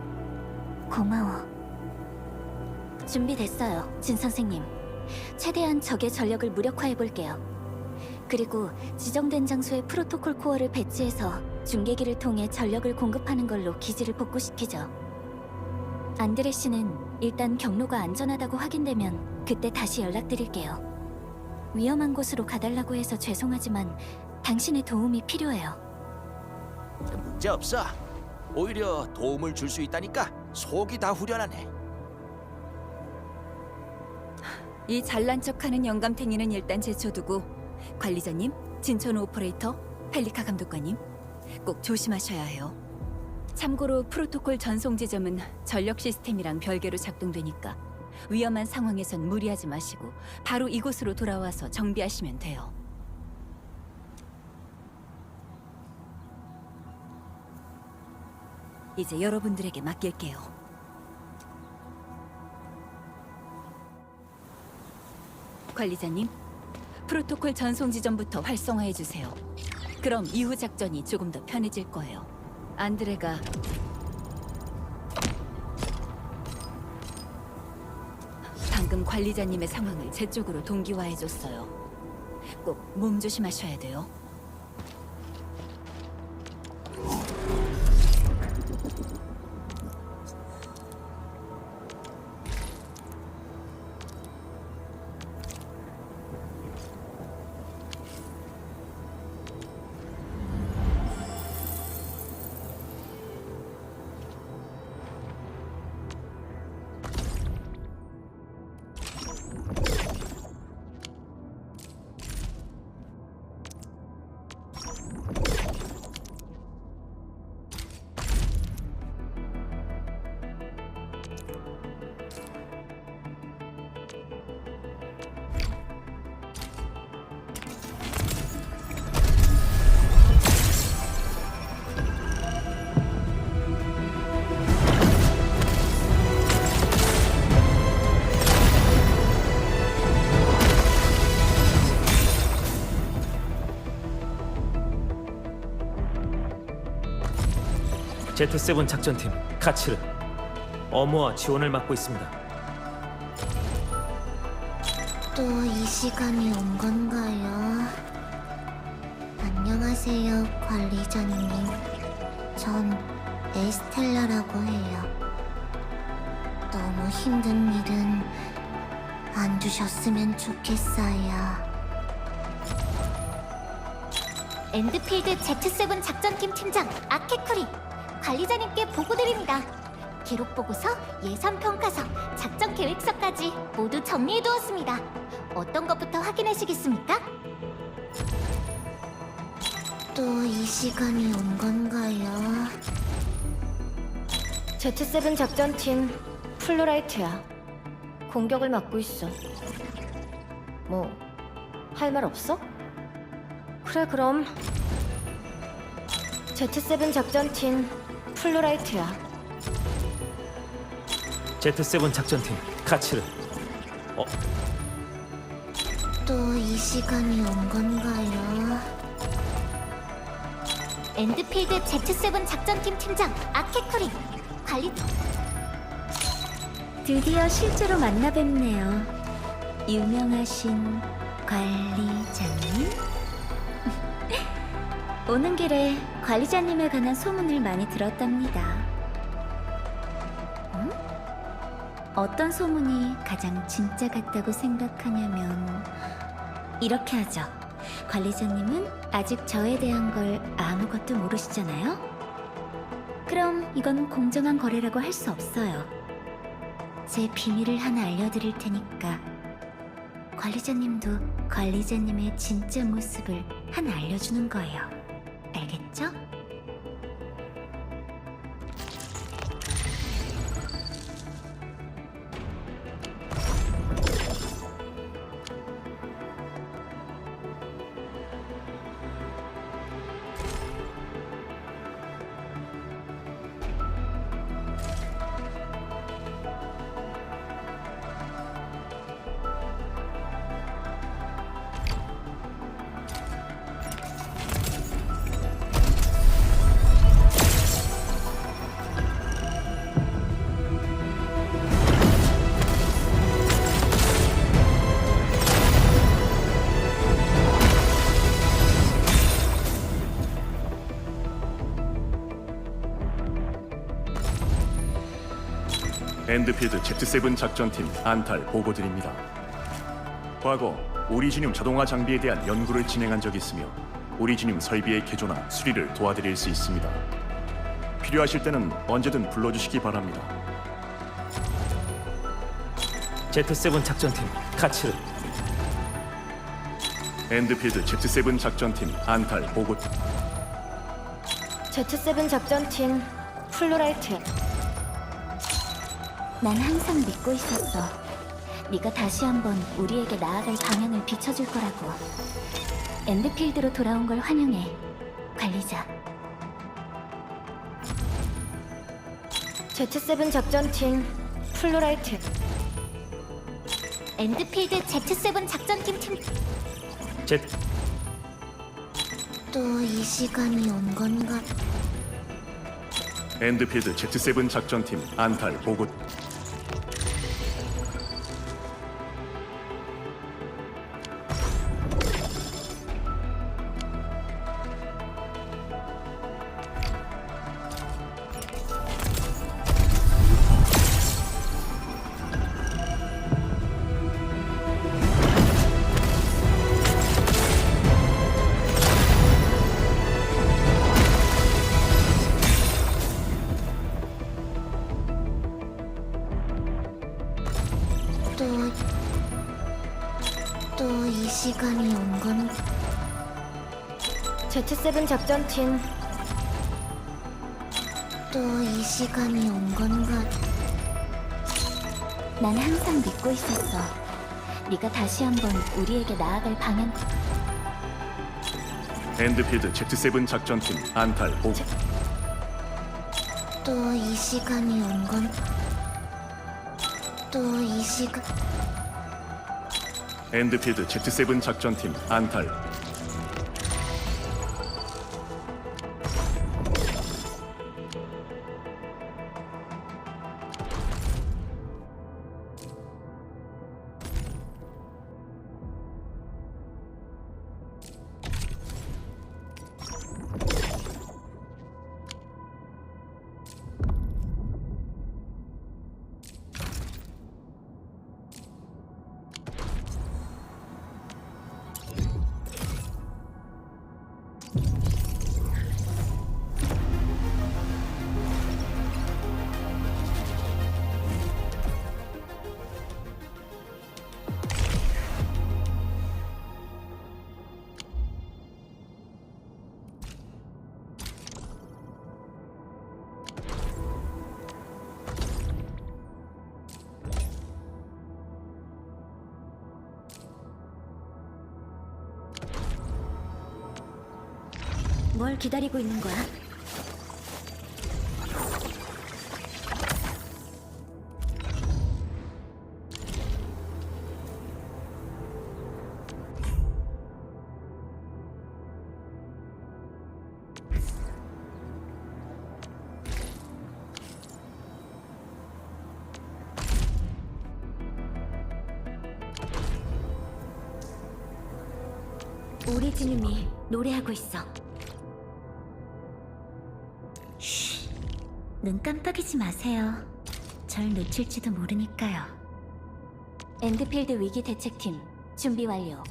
고마워. 준비됐어요, 진 선생님. 최대한 적의 전력을 무력화해볼게요. 그리고 지정된 장소에 프로토콜 코어를 배치해서 중계기를 통해 전력을 공급하는 걸로 기지를 복구시키죠. 안드레 씨는 일단 경로가 안전하다고 확인되면 그때 다시 연락드릴게요. 위험한 곳으로 가달라고 해서 죄송하지만 당신의 도움이 필요해요. 문제 없어. 오히려 도움을 줄 수 있다니까 속이 다 후련하네. 이 잘난 척하는 영감탱이는 일단 제쳐두고 관리자님, 진천호 오퍼레이터, 펠리카 감독관님 꼭 조심하셔야 해요. 참고로 프로토콜 전송 지점은 전력 시스템이랑 별개로 작동되니까 위험한 상황에선 무리하지 마시고 바로 이곳으로 돌아와서 정비하시면 돼요. 이제 여러분들에게 맡길게요. 관리자님, 프로토콜 전송 지점부터 활성화해 주세요. 그럼 이후 작전이 조금 더 편해질 거예요. 안드레가 방금 관리자님의 상황을 제 쪽으로 동기화해 줬어요. 꼭 몸 조심하셔야 돼요. Z7 작전팀 카츠르 어무와 지원을 맡고 있습니다. 또 이 시간이 온 건가요? 안녕하세요, 관리자님. 전 에스텔라라고 해요. 너무 힘든 일은 안 주셨으면 좋겠어요. 엔드필드 Z7 작전팀 팀장 아케쿠리, 관리자님께 보고드립니다. 기록 보고서, 예산 평가서, 작전 계획서까지 모두 정리해두었습니다. 어떤 것부터 확인하시겠습니까? 또 이 시간이 온 건가요? Z7 작전팀 플로라이트야. 공격을 맡고 있어. 뭐 할 말 없어? 그래 그럼 Z7 작전팀 플로라이트야. Z7 작전팀 카츠르 또 이 시간이 온 건가요? 엔드필드 Z7 작전팀 팀장 아케쿠리, 관리... 드디어 실제로 만나 뵙네요. 유명하신 관리자님? 오는 길에 관리자님에 관한 소문을 많이 들었답니다. 응? 어떤 소문이 가장 진짜 같다고 생각하냐면 이렇게 하죠. 관리자님은 아직 저에 대한 걸 아무것도 모르시잖아요? 그럼 이건 공정한 거래라고 할 수 없어요. 제 비밀을 하나 알려드릴 테니까 관리자님도 관리자님의 진짜 모습을 하나 알려주는 거예요. 알겠죠? 엔드필드 Z7 작전팀 안탈 보고드립니다. 과거 오리지늄 자동화 장비에 대한 연구를 진행한 적이 있으며 오리지늄 설비의 개조나 수리를 도와드릴 수 있습니다. 필요하실 때는 언제든 불러주시기 바랍니다. Z7 작전팀 카츠르 엔드필드 Z7 작전팀 안탈 보고... Z7 작전팀 플로라이트. 난 항상 믿고 있었어. 네가 다시 한번 우리에게 나아갈 방향을 비춰줄 거라고. 엔드필드로 돌아온 걸 환영해, 관리자. Z7 작전팀 플로라이트. 엔드필드 Z7 작전팀 팀. 제 또 이 시간이 온 건가? 엔드필드 Z7 작전팀 안탈 보고. 또 이 시간이 온 건가? Z7 작전팀 또 이 시간이 온 건가? 난 항상 믿고 있었어. 네가 다시 한번 우리에게 나아갈 방향. 엔드필드 Z7 작전팀 안탈 보고. 또 이 시간이 온 건? 또 이 시간. 엔드필드 Z7 작전팀 안탈. 뭘 기다리고 있는 거야? 오리지님이 노래하고 있어. 눈 깜빡이지 마세요. 절 놓칠지도 모르니까요. 엔드필드 위기 대책팀 준비 완료.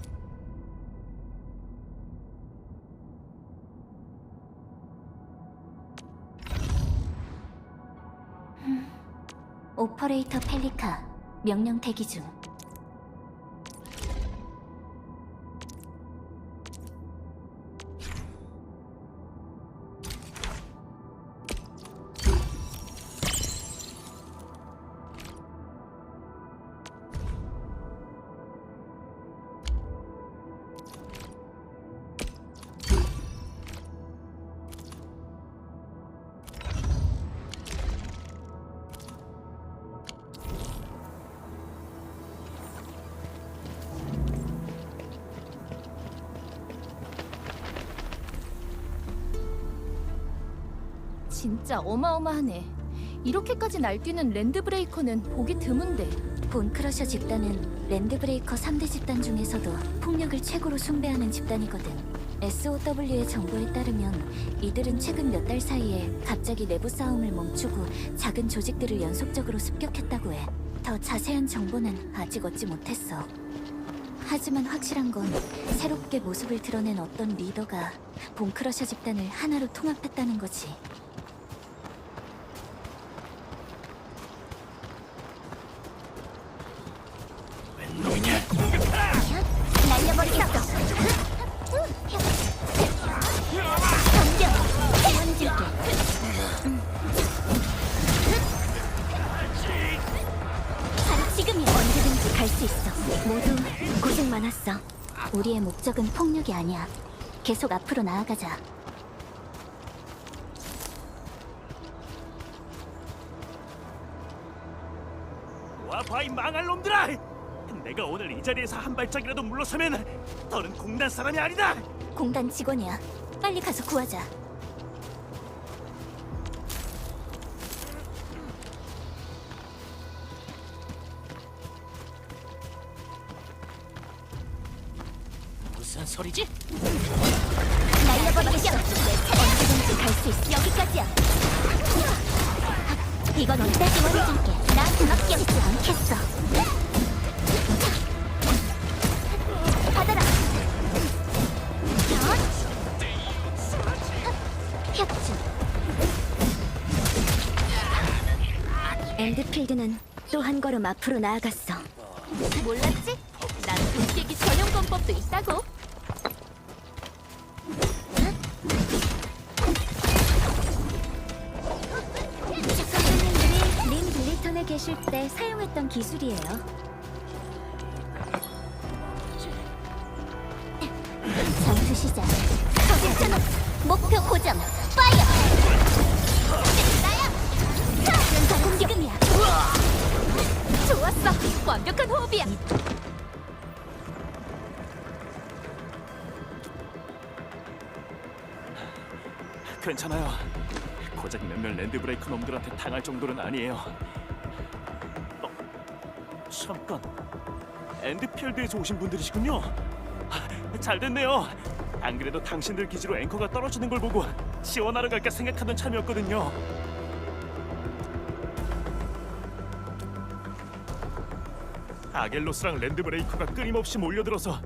오퍼레이터 펠리카 명령 대기 중. 진짜 어마어마하네. 이렇게까지 날뛰는 랜드브레이커는 보기 드문데. 본크러셔 집단은 랜드브레이커 3대 집단 중에서도 폭력을 최고로 숭배하는 집단이거든. SOW의 정보에 따르면 이들은 최근 몇 달 사이에 갑자기 내부 싸움을 멈추고 작은 조직들을 연속적으로 습격했다고 해. 더 자세한 정보는 아직 얻지 못했어. 하지만 확실한 건 새롭게 모습을 드러낸 어떤 리더가 본크러셔 집단을 하나로 통합했다는 거지. 날려버리겠어. 덤벼. 해원질게. 많았어. 우리의 목적은 폭력이 아니야. 계속 앞으로 나아가자. 와, 봐이 망할 놈들아! 내가 오늘 이 자리에서 한 발짝이라도 물러서면 더는 공단 사람이 아니다! 공단 직원이야. 빨리 가서 구하자. 무슨 소리지? 날려버리겠어. 언제든지 갈 수 있어. 여기까지야. 이건 어때? 지원해줄게. 나한테 맡겨지지 않겠어. 받아라. 협준. 엔드필드는 또 한 걸음 앞으로 나아갔어. 몰랐지? 난 도깨기 전용 권법도 있다고. 선생님들이 린 빌리턴에 계실 때 사용했던 기술이에요. 전투 시작. 괜찮아. 목표 고정. 파이어. 나야. 연사 공격이야. 좋았어. 완벽한 호흡이야. 괜찮아요. 고작 몇몇 랜드브레이커 놈들한테 당할 정도는 아니에요. 잠깐. 엔드필드에서 오신 분들이시군요. 잘 됐네요. 안 그래도 당신들 기지로 앵커가 떨어지는 걸 보고 지원하러 갈까 생각하던 참이었거든요. 아겔로스랑 랜드브레이커가 끊임없이 몰려들어서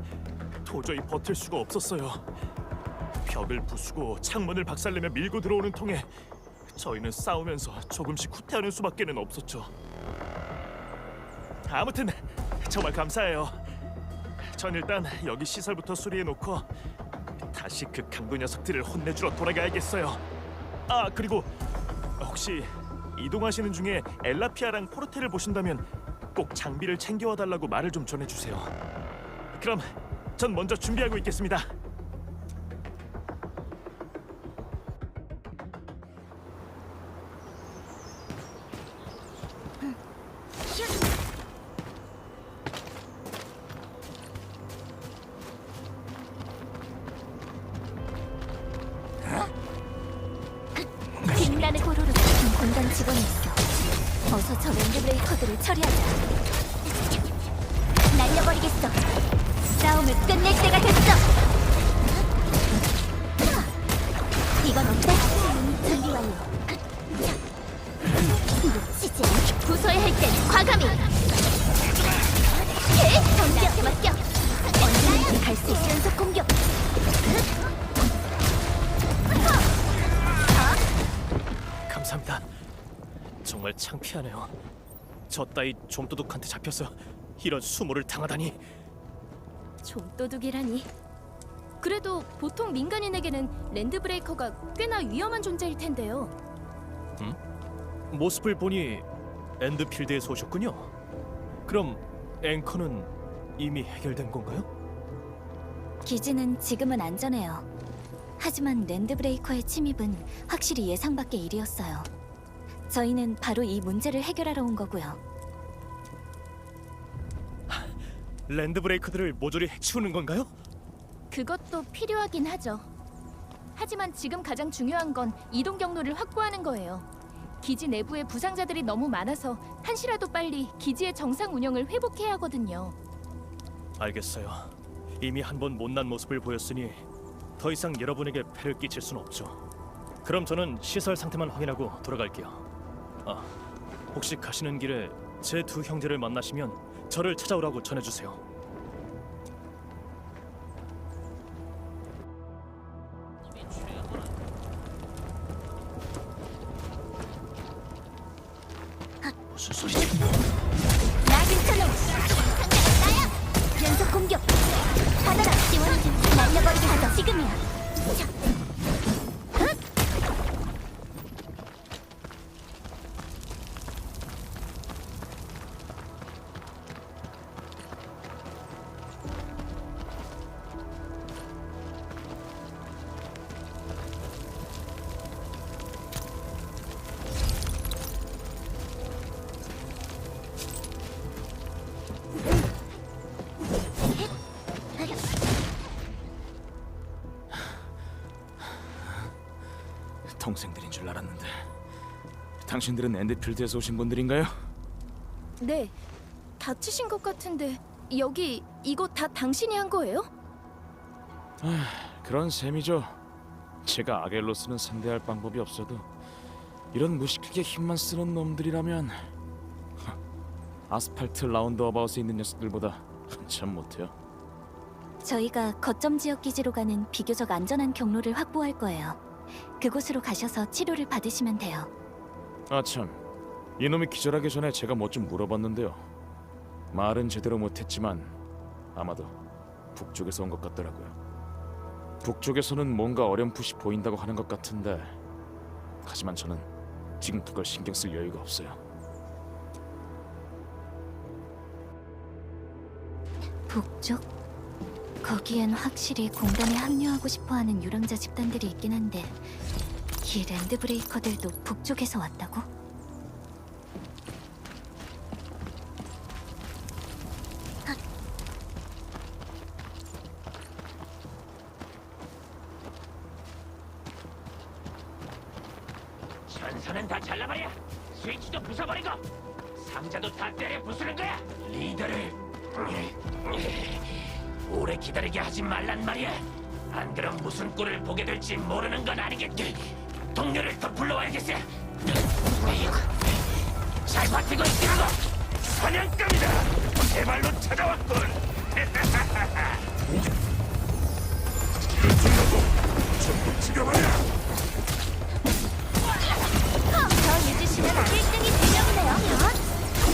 도저히 버틸 수가 없었어요. 벽을 부수고 창문을 박살내며 밀고 들어오는 통에 저희는 싸우면서 조금씩 후퇴하는 수밖에는 없었죠. 아무튼 정말 감사해요. 전 일단 여기 시설부터 수리해놓고 다시 그 강도 녀석들을 혼내주러 돌아가야겠어요. 아, 그리고 혹시 이동하시는 중에 엘라피아랑 포르테를 보신다면 꼭 장비를 챙겨와달라고 말을 좀 전해주세요. 그럼 전 먼저 준비하고 있겠습니다. 빛나는 호로로 같은 공단 직원이 있어. 어서 저 랜드브레이커들을 처리하자. 날려버리겠어. 싸움을 끝낼 때가 됐어. 이건 어때? 준비 완료. 놓치지 않게 부숴야 할 땐 과감히. 정지한테 맡겨. 언제든지 갈 수 있어. 연속 공격. 감사합니다. 정말 창피하네요. 저 따위 좀도둑한테 잡혀서 이런 수모를 당하다니. 좀도둑이라니. 그래도 보통 민간인에게는 랜드브레이커가 꽤나 위험한 존재일 텐데요. 모습을 보니 엔드필드에서 오셨군요. 그럼 앵커는 이미 해결된 건가요? 기지는 지금은 안전해요. 하지만 랜드브레이커의 침입은 확실히 예상 밖의 일이었어요. 저희는 바로 이 문제를 해결하러 온 거고요. 랜드브레이커들을 모조리 해치우는 건가요? 그것도 필요하긴 하죠. 하지만 지금 가장 중요한 건 이동 경로를 확보하는 거예요. 기지 내부에 부상자들이 너무 많아서 한시라도 빨리 기지의 정상 운영을 회복해야 하거든요. 알겠어요. 이미 한 번 못난 모습을 보였으니 더 이상 여러분에게 폐를 끼칠 수는 없죠. 그럼 저는 시설 상태만 확인하고 돌아갈게요. 아, 혹시 가시는 길에 제 두 형제를 만나시면 저를 찾아오라고 전해주세요. 무슨 소리지? 나 괜찮아. 상대는 나야. 연속 공격. 받아라. 지원 중. 날려버리게 하자. 지금이야. 자. 동생들인 줄 알았는데. 당신들은 엔드필드에서 오신 분들인가요? 네, 다치신 것 같은데 여기 이거 다 당신이 한 거예요? 그런 셈이죠. 제가 아겔로스는 상대할 방법이 없어도 이런 무식하게 힘만 쓰는 놈들이라면 아스팔트 라운드어바웃에 있는 녀석들보다 한참 못해요. 저희가 거점 지역 기지로 가는 비교적 안전한 경로를 확보할 거예요. 그곳으로 가셔서 치료를 받으시면 돼요. 아참, 이놈이 기절하기 전에 제가 뭐 좀 물어봤는데요. 말은 제대로 못했지만 아마도 북쪽에서 온 것 같더라고요. 북쪽에서는 뭔가 어렴풋이 보인다고 하는 것 같은데, 하지만 저는 지금 그걸 신경 쓸 여유가 없어요. 북쪽? 거기엔 확실히 공단에 합류하고 싶어하는 유랑자 집단들이 있긴 한데 이 랜드 브레이커들도 북쪽에서 왔다고? 전선은 다 잘라버려. 스위치도 부숴버리고 상자도 다 때려 부수는 거야. 리더를 오래 기다리게 하지 말란 말이야. 안 그럼 무슨 꼴을 보게 될지 모르는 건 아니겠지. 동료를 더 불러와야겠어. 잘 버티고 있으라고. 사냥감이다. 제 발로 찾아왔군. 전부 죽여버려. 저 유지 씨는 1등이 되려고네요.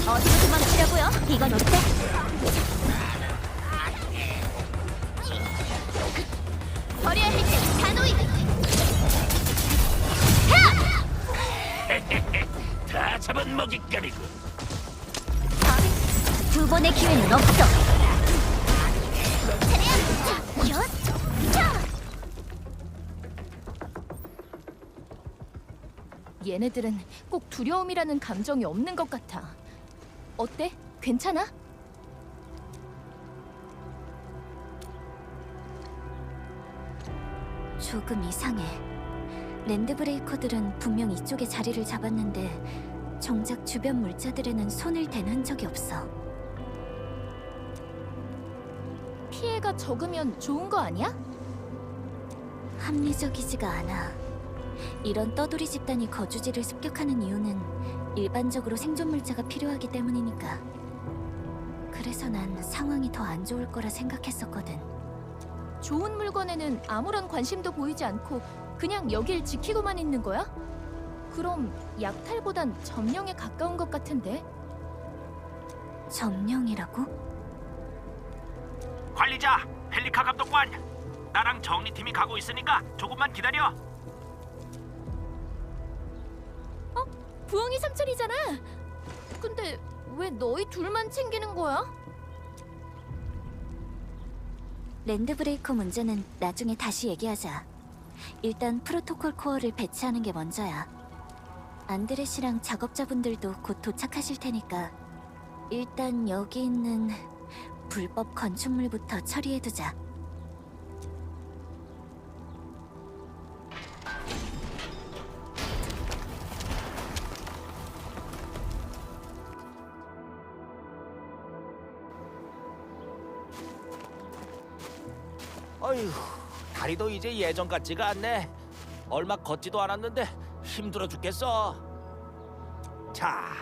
어디로 도망치려고요? 이건 어때? 버려야 할 때 단호히! 다 잡은 먹잇감이고. 두 번의 기회는 없어. 내 차례야. 얘네들은 꼭 두려움이라는 감정이 없는 것 같아. 어때? 괜찮아? 조금 이상해. 랜드 브레이커들은 분명 이쪽에 자리를 잡았는데 정작 주변 물자들에는 손을 댄 흔적이 없어. 피해가 적으면 좋은 거 아니야? 합리적이지가 않아. 이런 떠돌이 집단이 거주지를 습격하는 이유는 일반적으로 생존 물자가 필요하기 때문이니까. 그래서 난 상황이 더 안 좋을 거라 생각했었거든. 좋은 물건에는 아무런 관심도 보이지 않고 그냥 여길 지키고만 있는 거야? 그럼 약탈보단 점령에 가까운 것 같은데? 점령이라고? 관리자, 펠리카 감독관. 나랑 정리팀이 가고 있으니까 조금만 기다려. 부엉이 삼촌이잖아. 근데 왜 너희 둘만 챙기는 거야? 랜드 브레이커 문제는 나중에 다시 얘기하자. 일단 프로토콜 코어를 배치하는 게 먼저야. 안드레시랑 작업자분들도 곧 도착하실 테니까 일단 여기 있는 불법 건축물부터 처리해두자. 어휴, 다리도 이제 예전 같지가 않네. 얼마 걷지도 않았는데 힘들어 죽겠어. 자,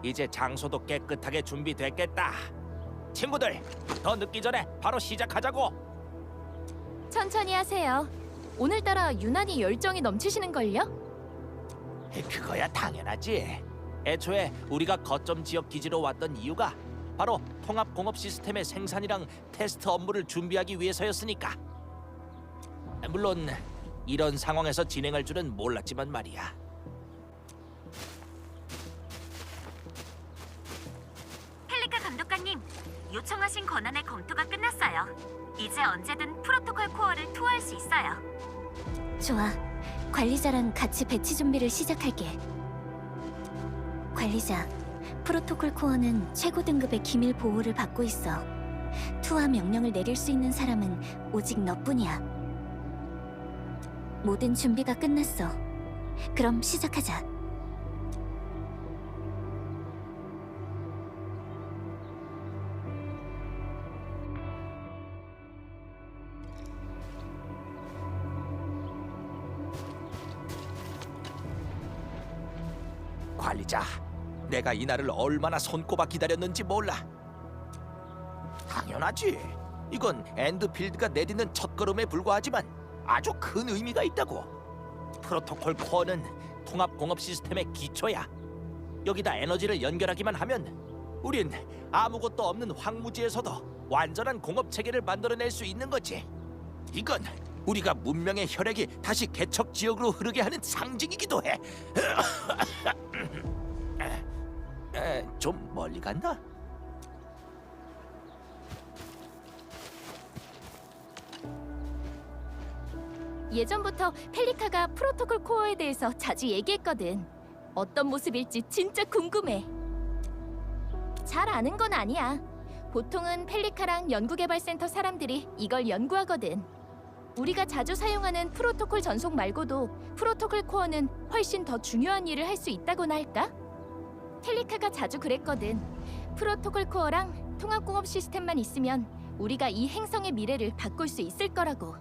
이제 장소도 깨끗하게 준비됐겠다. 친구들, 더 늦기 전에 바로 시작하자고. 천천히 하세요. 오늘따라 유난히 열정이 넘치시는걸요? 그거야 당연하지. 애초에 우리가 거점 지역 기지로 왔던 이유가 바로 통합 공업 시스템의 생산이랑 테스트 업무를 준비하기 위해서였으니까. 물론 이런 상황에서 진행할 줄은 몰랐지만 말이야. 펠리카 감독관님, 요청하신 권한의 검토가 끝났어요. 이제 언제든 프로토콜 코어를 투하할 수 있어요. 좋아. 관리자랑 같이 배치 준비를 시작할게. 관리자, 프로토콜 코어는 최고 등급의 기밀 보호를 받고 있어. 투하 명령을 내릴 수 있는 사람은 오직 너뿐이야. 모든 준비가 끝났어. 그럼 시작하자. 관리자, 내가 이 날을 얼마나 손꼽아 기다렸는지 몰라. 당연하지. 이건 엔드필드가 내딛는 첫걸음에 불과하지만 아주 큰 의미가 있다고. 프로토콜 코어는 통합공업 시스템의 기초야. 여기다 에너지를 연결하기만 하면 우린 아무것도 없는 황무지에서도 완전한 공업 체계를 만들어낼 수 있는 거지. 이건 우리가 문명의 혈액이 다시 개척 지역으로 흐르게 하는 상징이기도 해. 좀 멀리 갔나? 예전부터 펠리카가 프로토콜 코어에 대해서 자주 얘기했거든. 어떤 모습일지 진짜 궁금해. 잘 아는 건 아니야. 보통은 펠리카랑 연구개발센터 사람들이 이걸 연구하거든. 우리가 자주 사용하는 프로토콜 전송 말고도 프로토콜 코어는 훨씬 더 중요한 일을 할 수 있다고나 할까? 펠리카가 자주 그랬거든. 프로토콜 코어랑 통합공업 시스템만 있으면 우리가 이 행성의 미래를 바꿀 수 있을 거라고.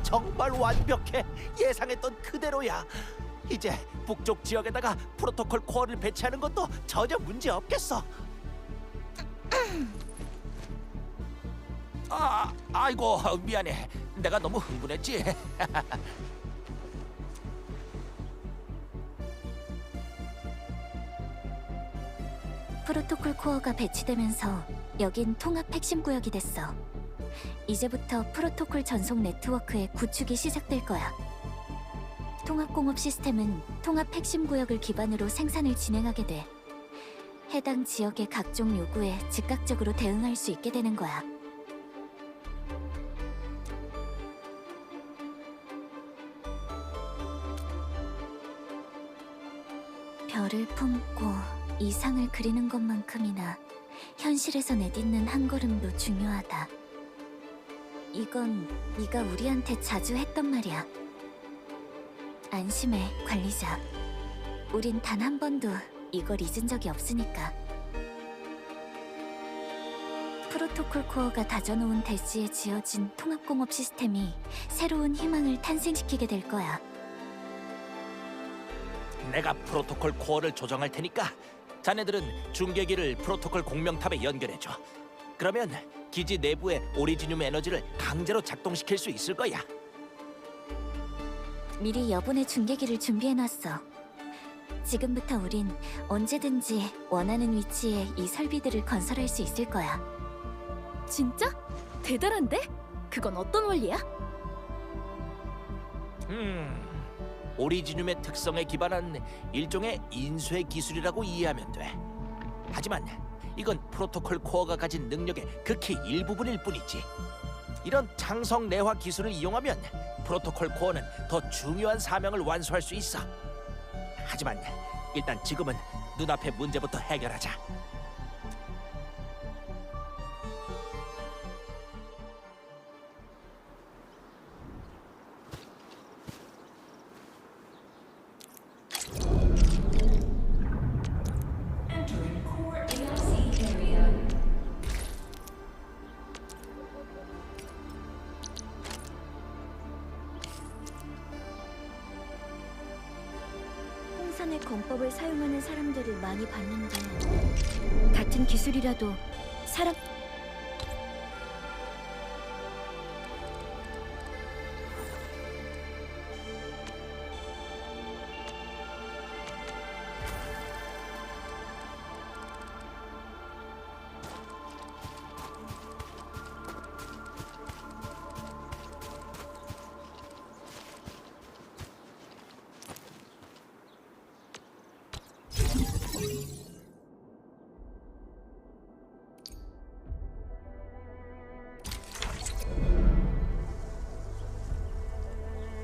정말 완벽해. 예상했던 그대로야. 이제 북쪽 지역에다가 프로토콜 코어를 배치하는 것도 전혀 문제 없겠어. 아이고 미안해. 내가 너무 흥분했지. 프로토콜 코어가 배치되면서 여긴 통합 핵심 구역이 됐어. 이제부터 프로토콜 전송 네트워크의 구축이 시작될 거야. 통합공업 시스템은 통합 핵심 구역을 기반으로 생산을 진행하게 돼. 해당 지역의 각종 요구에 즉각적으로 대응할 수 있게 되는 거야. 별을 품고 이상을 그리는 것만큼이나 현실에서 내딛는 한 걸음도 중요하다. 이건 네가 우리한테 자주 했던 말이야. 안심해, 관리자. 우린 단 한 번도 이걸 잊은 적이 없으니까. 프로토콜 코어가 다져놓은 대지에 지어진 통합공업 시스템이 새로운 희망을 탄생시키게 될 거야. 내가 프로토콜 코어를 조정할 테니까 자네들은 중계기를 프로토콜 공명탑에 연결해줘. 그러면 기지 내부의 오리지늄 에너지를 강제로 작동시킬 수 있을 거야. 미리 여분의 중계기를 준비해놨어. 지금부터 우린 언제든지 원하는 위치에 이 설비들을 건설할 수 있을 거야. 진짜? 대단한데? 그건 어떤 원리야? 오리지늄의 특성에 기반한 일종의 인쇄 기술이라고 이해하면 돼. 하지만 이건 프로토콜 코어가 가진 능력의 극히 일부분일 뿐이지. 이런 창성 내화 기술을 이용하면 프로토콜 코어는 더 중요한 사명을 완수할 수 있어. 하지만 일단 지금은 눈앞의 문제부터 해결하자. Entering core ALC 생산의 권법을 사용하는 사람들을 많이 봤는데 같은 기술이라도 사람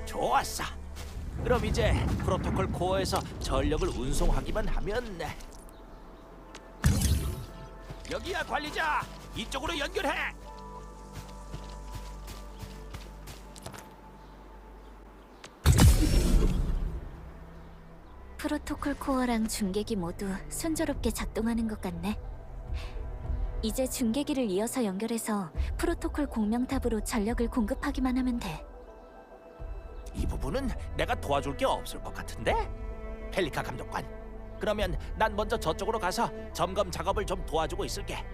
좋았어. 그럼 이제 프로토콜 코어에서 전력을 운송하기만 하면 여기야 관리자. 이쪽으로 연결해. 프로토콜 코어랑 중계기 모두 순조롭게 작동하는 것 같네. 이제 중계기를 이어서 연결해서 프로토콜 공명탑으로 전력을 공급하기만 하면 돼. 이 부분은 내가 도와줄 게 없을 것 같은데? 펠리카 감독관. 그러면 난 먼저 저쪽으로 가서 점검 작업을 좀 도와주고 있을게.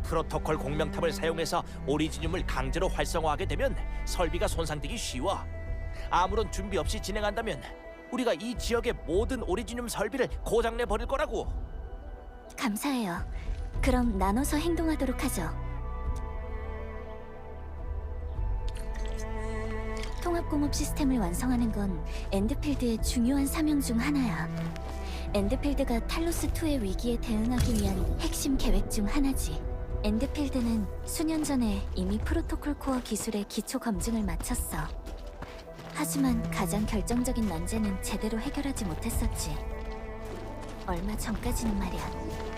프로토콜 공명탑을 사용해서 오리지늄을 강제로 활성화하게 되면 설비가 손상되기 쉬워. 아무런 준비 없이 진행한다면 우리가 이 지역의 모든 오리지늄 설비를 고장내 버릴 거라고. 감사해요. 그럼 나눠서 행동하도록 하죠. 통합공업 시스템을 완성하는 건 엔드필드의 중요한 사명 중 하나야. 엔드필드가 탈로스2의 위기에 대응하기 위한 핵심 계획 중 하나지. 엔드필드는 수년 전에 이미 프로토콜 코어 기술의 기초 검증을 마쳤어. 하지만 가장 결정적인 난제는 제대로 해결하지 못했었지. 얼마 전까지는 말이야.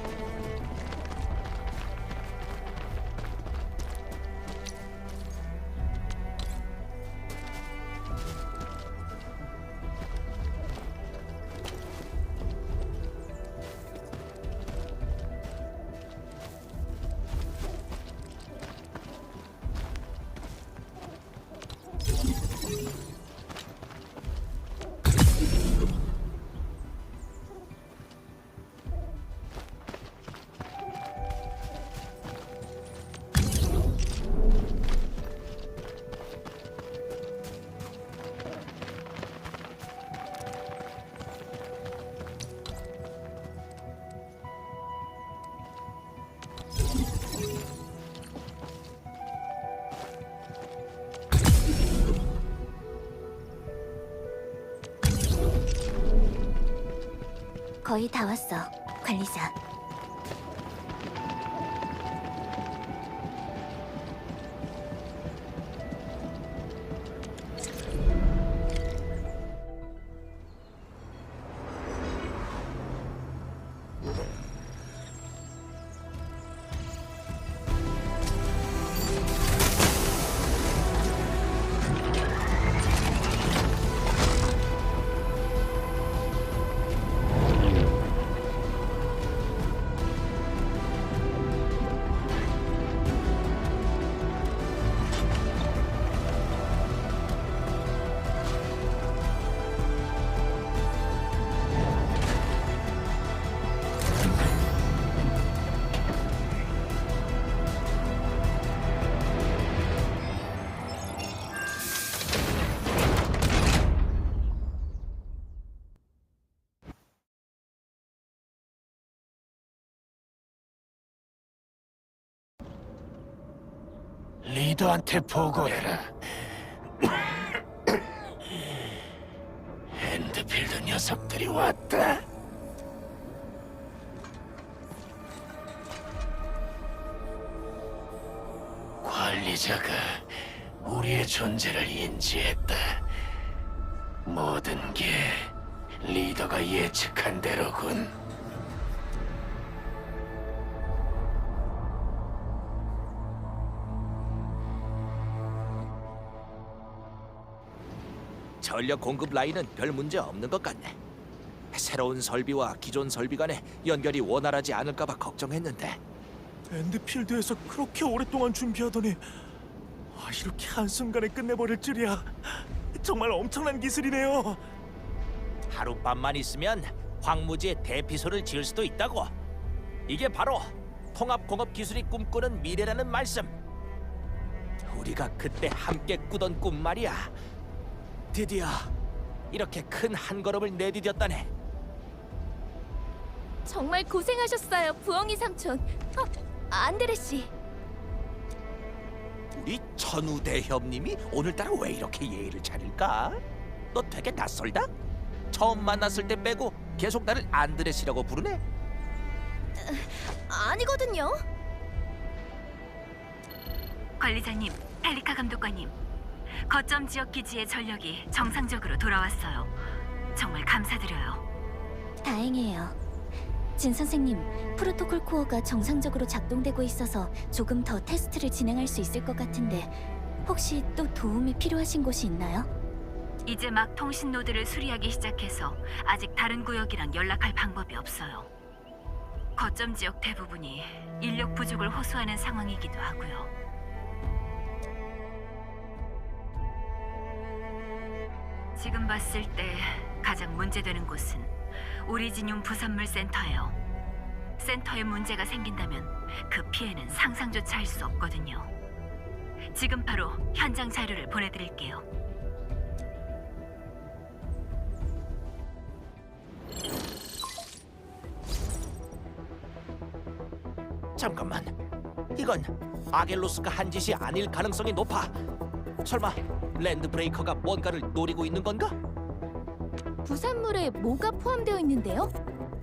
거의 다 왔어, 관리자. 리더한테 보고해라. 핸드필드 녀석들이 왔다. 관리자가 우리의 존재를 인지했다. 모든 게 리더가 예측한 대로군. 전력 공급 라인은 별 문제 없는 것 같네. 새로운 설비와 기존 설비 간의 연결이 원활하지 않을까봐 걱정했는데. 엔드필드에서 그렇게 오랫동안 준비하더니 이렇게 한순간에 끝내버릴 줄이야. 정말 엄청난 기술이네요. 하룻밤만 있으면 황무지의 대피소를 지을 수도 있다고. 이게 바로 통합공업 기술이 꿈꾸는 미래라는 말씀. 우리가 그때 함께 꾸던 꿈 말이야. 드디어 이렇게 큰 한 걸음을 내디뎠다네. 정말 고생하셨어요, 부엉이 삼촌. 안드레 씨. 우리 천우 대협님이 오늘따라 왜 이렇게 예의를 차릴까? 너 되게 낯설다? 처음 만났을 때 빼고 계속 나를 안드레씨라고 부르네? 아니거든요. 관리자님, 펠리카 감독관님, 거점 지역 기지의 전력이 정상적으로 돌아왔어요. 정말 감사드려요. 다행이에요. 진 선생님, 프로토콜 코어가 정상적으로 작동되고 있어서 조금 더 테스트를 진행할 수 있을 것 같은데 혹시 또 도움이 필요하신 곳이 있나요? 이제 막 통신 노드를 수리하기 시작해서 아직 다른 구역이랑 연락할 방법이 없어요. 거점 지역 대부분이 인력 부족을 호소하는 상황이기도 하고요. 지금 봤을 때 가장 문제되는 곳은 오리지늄 부산물 센터예요. 센터에 문제가 생긴다면 그 피해는 상상조차 할 수 없거든요. 지금 바로 현장 자료를 보내드릴게요. 잠깐만, 이건 아겔로스가 한 짓이 아닐 가능성이 높아. 설마 랜드 브레이커가 뭔가를 노리고 있는 건가? 부산물에 뭐가 포함되어 있는데요?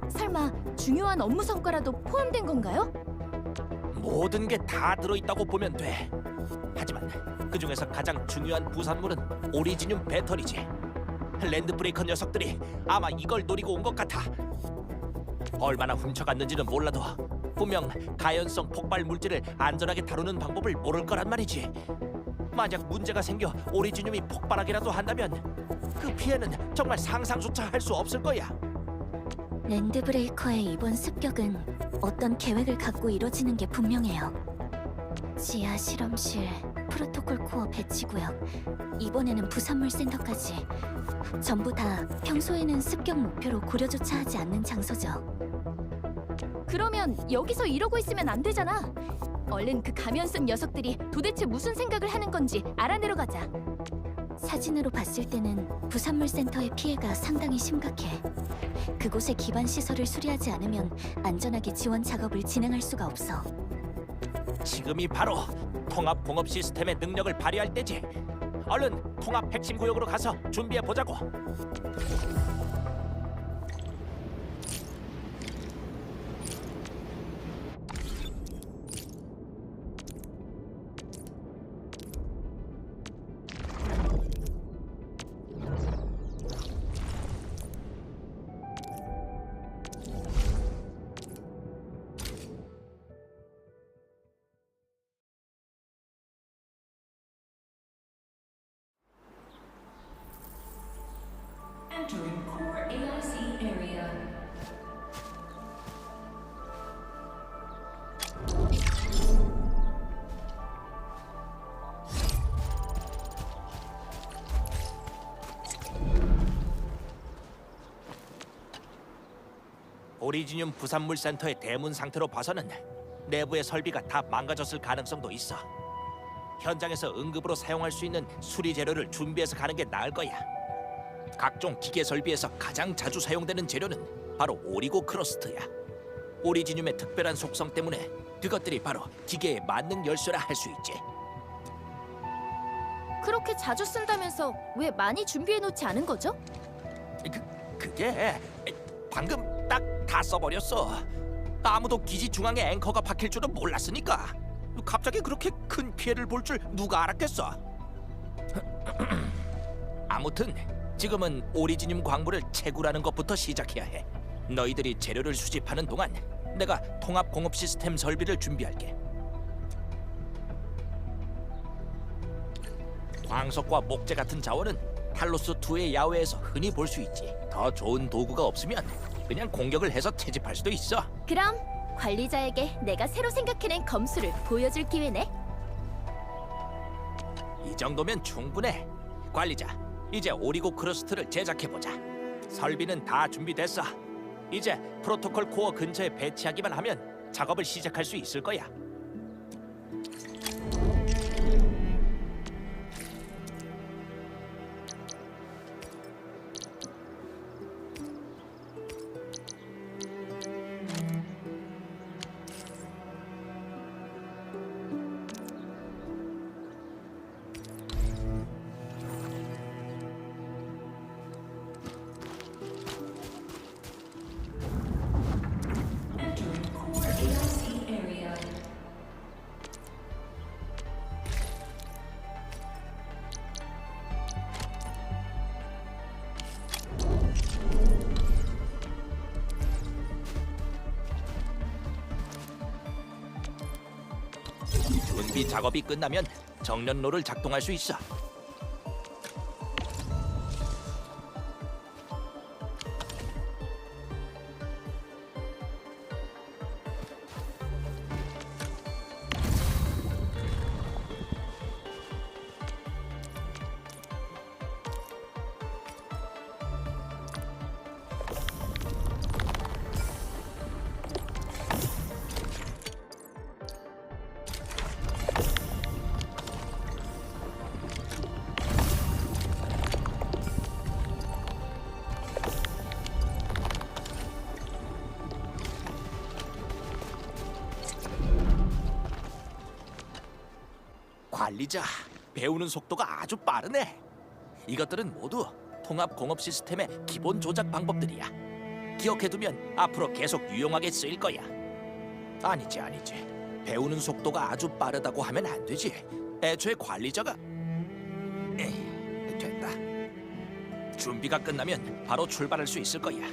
설마 중요한 업무 성과라도 포함된 건가요? 모든 게 다 들어있다고 보면 돼. 하지만 그 중에서 가장 중요한 부산물은 오리지늄 배터리지. 랜드 브레이커 녀석들이 아마 이걸 노리고 온 것 같아. 얼마나 훔쳐갔는지는 몰라도 분명 가연성 폭발 물질을 안전하게 다루는 방법을 모를 거란 말이지. 만약 문제가 생겨 오리지늄이 폭발하기라도 한다면 그 피해는 정말 상상조차 할 수 없을 거야. 랜드 브레이커의 이번 습격은 어떤 계획을 갖고 이뤄지는 게 분명해요. 지하 실험실, 프로토콜 코어 배치구역, 이번에는 부산물 센터까지 전부 다 평소에는 습격 목표로 고려조차 하지 않는 장소죠. 그러면 여기서 이러고 있으면 안 되잖아. 얼른 그 가면 쓴 녀석들이 도대체 무슨 생각을 하는 건지 알아내러 가자. 사진으로 봤을 때는 부산물 센터의 피해가 상당히 심각해. 그곳의 기반 시설을 수리하지 않으면 안전하게 지원 작업을 진행할 수가 없어. 지금이 바로 통합 공업 시스템의 능력을 발휘할 때지. 얼른 통합 핵심 구역으로 가서 준비해 보자고. Entering core AIC area. 오리지늄 부산물 센터의 대문 상태로 봐서는 내부의 설비가 다 망가졌을 가능성도 있어. 현장에서 응급으로 사용할 수 있는 수리 재료를 준비해서 가는 게 나을 거야. 각종 기계 설비에서 가장 자주 사용되는 재료는 바로 오리고 크러스트야. 오리지늄의 특별한 속성 때문에 그것들이 바로 기계의 만능 열쇠라 할 수 있지. 그렇게 자주 쓴다면서 왜 많이 준비해 놓지 않은 거죠? 그게 방금 딱 다 써버렸어. 아무도 기지 중앙에 앵커가 박힐 줄은 몰랐으니까. 갑자기 그렇게 큰 피해를 볼 줄 누가 알았겠어. 아무튼 지금은 오리지늄 광물을 채굴하는 것부터 시작해야 해. 너희들이 재료를 수집하는 동안 내가 통합 공업 시스템 설비를 준비할게. 광석과 목재 같은 자원은 탈로스2의 야외에서 흔히 볼 수 있지. 더 좋은 도구가 없으면 그냥 공격을 해서 채집할 수도 있어. 그럼 관리자에게 내가 새로 생각해낸 검수를 보여줄 기회네. 이 정도면 충분해. 관리자, 이제 오리고 크러스트를 제작해보자. 설비는 다 준비됐어. 이제 프로토콜 코어 근처에 배치하기만 하면 작업을 시작할 수 있을 거야. Entering core AIC area. 준비 작업이 끝나면 정련로를 작동할 수 있어. 관리자, 배우는 속도가 아주 빠르네. 이것들은 모두 통합 공업 시스템의 기본 조작 방법들이야. 기억해두면 앞으로 계속 유용하게 쓰일 거야. 아니지. 배우는 속도가 아주 빠르다고 하면 안 되지. 애초에 관리자가... 됐다. 준비가 끝나면 바로 출발할 수 있을 거야.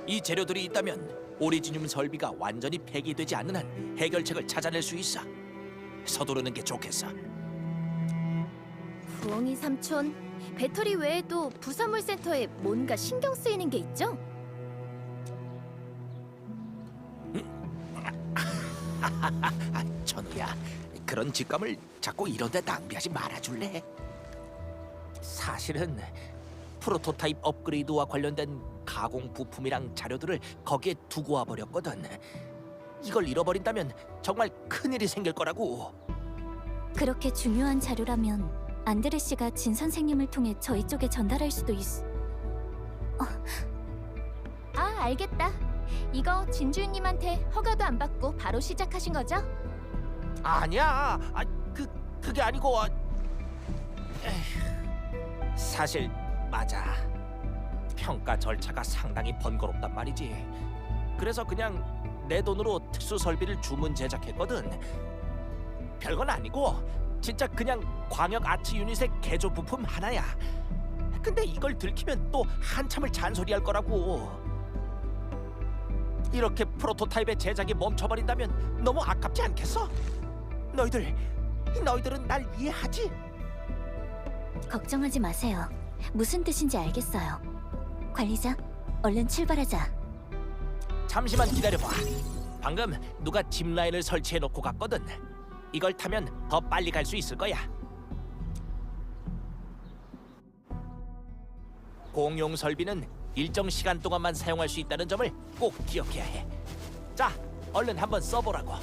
이 재료들이 있다면 오리지늄 설비가 완전히 폐기되지 않는 한 해결책을 찾아낼 수 있어. 서두르는 게 좋겠어. 부엉이 삼촌, 배터리 외에도 부산물 센터에 뭔가 신경 쓰이는 게 있죠? 천우야, 그런 직감을 자꾸 이런 데 낭비하지 말아줄래? 사실은 프로토타입 업그레이드와 관련된 가공 부품이랑 자료들을 거기에 두고 와버렸거든. 이걸 잃어버린다면 정말 큰일이 생길 거라고. 그렇게 중요한 자료라면 안드레 씨가 진 선생님을 통해 저희 쪽에 전달할 수도 아, 알겠다. 이거 진주인님한테 허가도 안 받고 바로 시작하신 거죠? 아니야. 그게 아니고 사실 맞아. 평가 절차가 상당히 번거롭단 말이지. 그래서 그냥 내 돈으로 특수 설비를 주문 제작했거든. 별건 아니고 진짜 그냥 광역 아치 유닛의 개조 부품 하나야. 근데 이걸 들키면 또 한참을 잔소리할 거라고. 이렇게 프로토타입의 제작이 멈춰버린다면 너무 아깝지 않겠어? 너희들은 날 이해하지? 걱정하지 마세요. 무슨 뜻인지 알겠어요. 관리자, 얼른 출발하자. 잠시만 기다려봐. 방금 누가 짚라인을 설치해놓고 갔거든. 이걸 타면 더 빨리 갈 수 있을 거야. 공용 설비는 일정 시간 동안만 사용할 수 있다는 점을 꼭 기억해야 해. 자, 얼른 한번 써보라고.